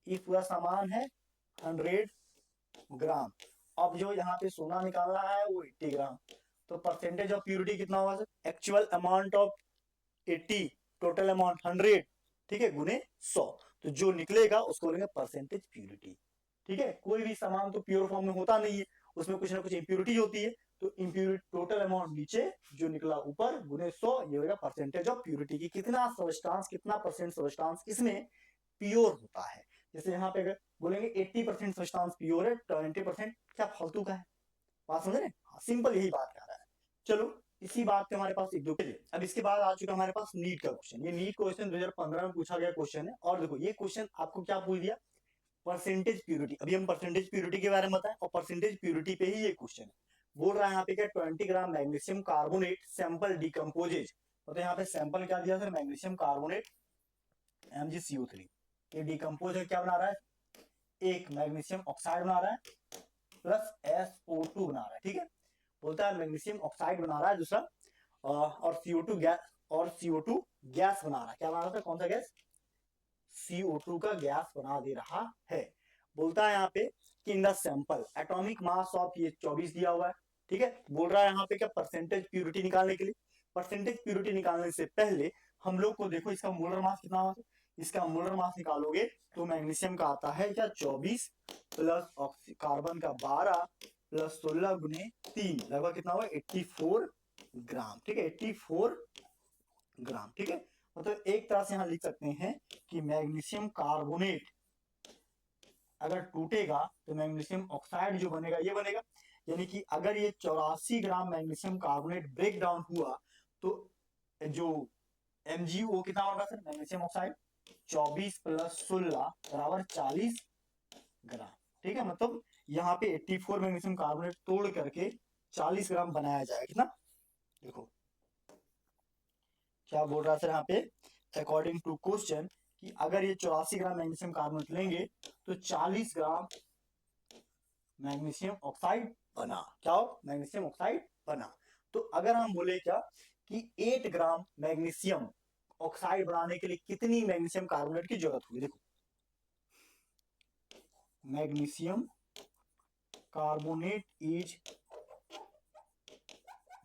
ये पूरा सामान है 100 ग्राम, अब जो यहाँ पे सोना निकालना है वो 80 ग्राम, तो परसेंटेज ऑफ प्योरिटी कितना होगा sir, actual amount of 80, total amount 100, ठीक है, गुने 100, तो जो निकलेगा उसको बोलेंगे परसेंटेज प्योरिटी। ठीक है, कोई भी सामान तो प्योर फॉर्म में होता नहीं है, उसमें कुछ ना कुछ इंप्योरिटी होती है, तो इंप्योरिटी टोटल अमाउंट नीचे, जो निकला ऊपर, गुने 100, ये होगा परसेंटेज ऑफ प्योरिटी की कितना सब्सटेंस, कितना परसेंट सब्सटेंस इसमें प्योर होता है। जैसे यहाँ पे अगर बोलेंगे 80% सब्सटेंस प्योर है, 20% क्या फालतू का है, बात समझ रहे, सिंपल यही बात कर रहा है। चलो इसी बात पे हमारे पास एक दो, अब इसके बाद आ चुका हमारे पास नीट का क्वेश्चन, ये नीट क्वेश्चन 2015 में पूछा गया क्वेश्चन है, और देखो ये क्वेश्चन आपको क्या पूछ दिया, परसेंटेज प्यूरिटी, अभी हम परसेंटेज प्यूरिटी के बारे में बताएं, और परसेंटेज प्यूरिटी पे ही ये क्वेश्चन है, बोल रहा है यहाँ पे क्या 20 ग्राम मैग्नीशियम कार्बोनेट सैंपल डिकम्पोजेज, तो यहाँ पे सैंपल क्या दिया सर, मैग्नीशियम कार्बोनेट MgCO3, ये डिकम्पोज क्या बना रहा है, एक मैग्नीशियम ऑक्साइड बना रहा है प्लस SO2 बना रहा है, ठीक है, बोलता है मैग्नीशियम ऑक्साइड बना रहा है दूसरा, और CO2 गैस, और CO2 गैस बना रहा है, क्या बना रहा है, कौन सा गैस, CO2 का गैस बना दे रहा है। बोलता है यहाँ पे कि in the sample atomic mass of, ये 24 दिया हुआ है, ठीक है, बोल रहा है यहाँ पे क्या परसेंटेज प्यूरिटी निकालने के लिए, परसेंटेज प्यूरिटी निकालने से पहले हम लोग को देखो इसका मोलर मास कितना होगा, इसका मोलर मास निकालोगे तो मैग्नीशियम का आता है क्या 24 प्लस कार्बन का 12 प्लस 16 गुने 3, लगभग कितना हुआ 84 ग्राम, ठीक है, 84 ग्राम, ठीक है, मतलब एक तरह से यहां लिख सकते हैं कि मैग्नीशियम कार्बोनेट अगर टूटेगा तो मैग्नीशियम ऑक्साइड जो बनेगा ये बनेगा, यानी कि अगर ये 84 ग्राम मैग्नीशियम कार्बोनेट ब्रेक डाउन हुआ तो जो MgO कितना होगा सर, मैग्नीशियम ऑक्साइड 24 प्लस 16 बराबर 40 ग्राम, ठीक है, मतलब यहाँ पे 84 मैग्नीशियम कार्बोनेट तोड़ करके 40 ग्राम बनाया जाएगा, कितना, देखो क्या बोल रहा है सर यहाँ पे, अकॉर्डिंग टू क्वेश्चन कि अगर ये 84 ग्राम मैग्नीशियम कार्बोनेट लेंगे तो 40 ग्राम मैग्नीशियम ऑक्साइड बना, क्या हो, मैग्नीशियम ऑक्साइड बना, तो अगर हम बोले क्या कि 8 ग्राम मैग्नीशियम ऑक्साइड बनाने के लिए कितनी मैग्नीशियम कार्बोनेट की जरूरत होगी, देखो magnesium carbonate is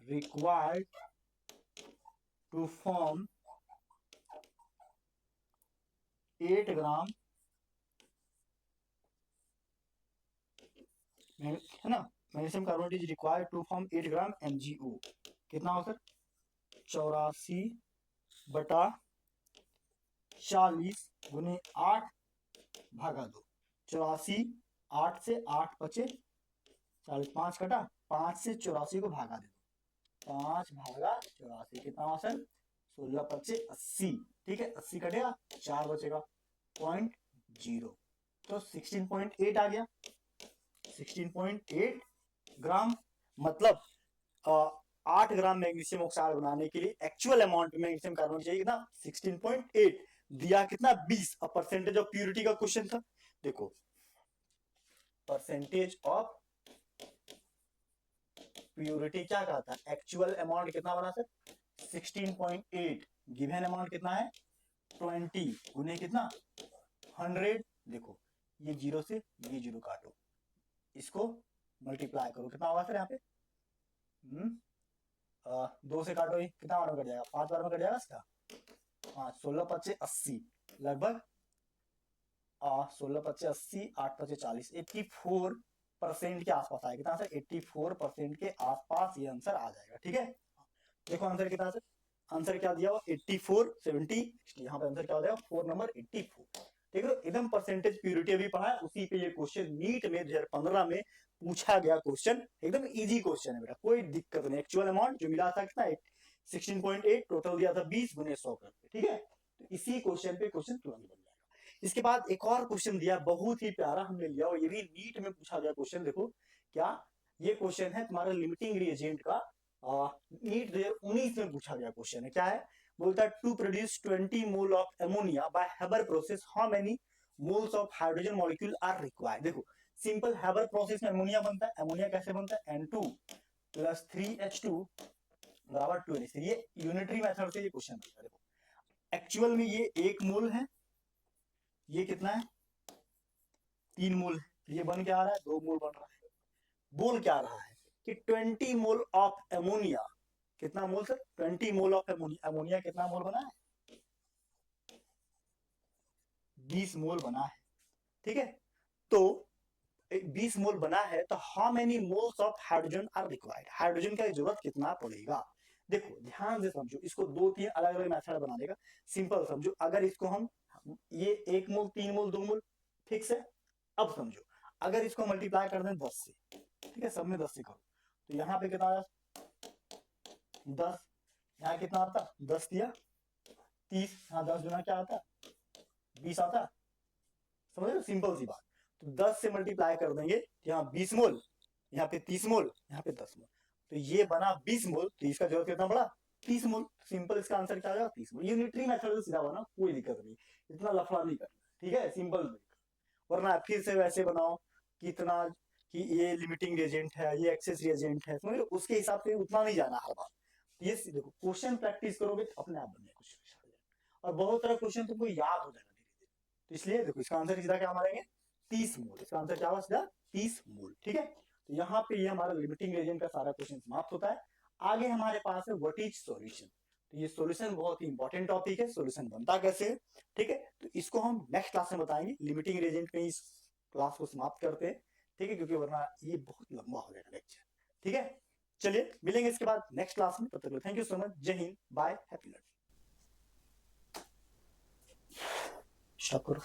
required to form 8 gram, है ना, magnesium carbonate is required to form 8 gram MgO, कितना हो सर 84 बटा 40 गुने 8 भागा 2, 84, 8 से 8 बचे 40, 5 कटा, 5 से 84 को भागा दे दो, 5 भागा 84 कितना हुआ सर 16 पच्चे 80, ठीक है, 80 कटेगा 4 बचेगा 0.0, तो 16.8 आ गया, 16.8 ग्राम, मतलब 8 ग्राम मैग्नीशियम ऑक्साइड बनाने के लिए एक्चुअल अमाउंट मैग्नीशियम कार्बोनेट चाहिए कितना 16.8, दिया कितना 20, अब परसेंटेज ऑफ प्यूरिटी का क्वेश्चन था, देखो परसेंटेज ऑफ प्यूरिटी क्या कहता है, एक्चुअल अमाउंट कितना बना सर 16.8, गिवन अमाउंट कितना है 20 गुने कितना 100, देखो ये 0 से ये 0 काटो, इसको मल्टीप्लाई करो, कितना होगा सर यहाँ पे 2 से काटो, ये कितना बार में कट जाएगा, 5 बार में कट जाएगा इसका, हाँ 16 पच्चे 80, लगभग 16 पच्चे 80, 8 पच्चे 40, 84% के आसपास आएगा, कितना सर 84% के आसपास ये आंसर आ जाएगा, ठीक है, देखो आंसर कितना सर, आंसर क्या दिया हुआ 84 70, यहाँ पे आंसर क्या हो जाएगा 4 नंबर 84, ठीक है, एकदम परसेंटेज प्यूरिटी अभी पढ़ा है, उसी पे ये क्वेश्चन नीट में 2015 में पूछा गया क्वेश्चन, एकदम इजी क्वेश्चन है बेटा, कोई दिक्कत नहीं, एक्चुअल अमाउंट जो मिला था कितना 16.8, टोटल दिया था 20 गुने 100 करके, ठीक है, तो इसी क्वेश्चन पे क्वेश्चन तुरंत बन जाएगा। इसके बाद एक और क्वेश्चन दिया, बहुत ही प्यारा हमने लिया, और ये भी नीट में पूछा गया क्वेश्चन। देखो क्या ये क्वेश्चन है तुम्हारा लिमिटिंग रिएजेंट का, नीट 2019 में पूछा गया क्वेश्चन है। क्या है, बोलता है to produce 20 mole of ammonia by Haber process how many moles of hydrogen molecule are required. देखो सिंपल हैबर प्रोसेस में अमोनिया बनता है, अमोनिया कैसे बनता है, N2 प्लस 3H2 बराबर 2 NH3। ये यूनिटरी मेथड से ये क्वेश्चन बनता है। देखो एक्चुअल में ये 1 मोल है, ये कितना है 3 मोल है, ये बन क्या आ रहा है 2 मोल बन रहा है। बोल क्या रहा है कि 20 मोल ऑफ अमोनिया, कितना mole sir 20 mole of ammonia, ammonia कितना मोल बना है 20 मोल बना है, ठीक है। तो 20 मोल बना है तो how many moles of hydrogen are required, hydrogen का जरूरत कितना पड़ेगा। देखो ध्यान से समझो, इसको 2-3 अलग अलग मेथड बना देगा। सिंपल समझो, अगर इसको हम ये 1 मोल 3 मोल 2 मोल फिक्स है। अब समझो अगर इसको मल्टीप्लाई कर दें 10 से, ठीक है, सब में 10 से करो तो यहाँ पे कितना आया 10, यहाँ कितना आता 10 दिया 30, यहाँ 10 गुना क्या आता 20 आता। समझ रहे हो, सिंपल सी बात। तो 10 से मल्टीप्लाई कर देंगे, यहाँ 20 मोल, यहाँ पे 30 मोल, यहाँ पे 10 मोल, तो ये बना 20 मोल, तो इसका जरूरत कितना बड़ा 30 मोल। सिंपल इसका आंसर क्या आ जाएगा 30 मोल। यूनिटरी मेथड से सीधा बना, कोई दिक्कत नहीं, इतना लफड़ा नहीं करना, ठीक है, सिंपल। वरना फिर से वैसे बनाओ कि इतना कि ये लिमिटिंग रिएजेंट है, ये एक्सेस रिएजेंट है, समझ लो, उसके हिसाब से उतना नहीं जाना हर बार। ये देखो क्वेश्चन प्रैक्टिस करोगे तो अपने आप बन जाएगा क्वेश्चन, और बहुत सारा क्वेश्चन तुमको याद हो जाएगा धीरे धीरे। तो इसलिए देखो इसका आंसर सीधा क्या मारेंगे 30 मोल, इसका आंसर क्या होगा सीधा 30 मोल, ठीक है। तो यहाँ पे ये हमारा लिमिटिंग रिएजेंट का सारा क्वेश्चन समाप्त होता है। आगे हमारे पास है व्हाट इज सॉल्यूशन। तो ये सॉल्यूशन बहुत ही इंपॉर्टेंट टॉपिक है, सॉल्यूशन बनता कैसे है, ठीक है। तो इसको हम नेक्स्ट क्लास में बताएंगे, लिमिटिंग रिएजेंट में इस क्लास को समाप्त करते हैं, ठीक है, क्योंकि वरना ये बहुत लंबा हो जाएगा लेक्चर, ठीक है। चलिए मिलेंगे इसके बाद नेक्स्ट क्लास में, तब तक थैंक यू सो मच, जय हिंद, बाय, हैप्पी लर्निंग। स्टॉप करो।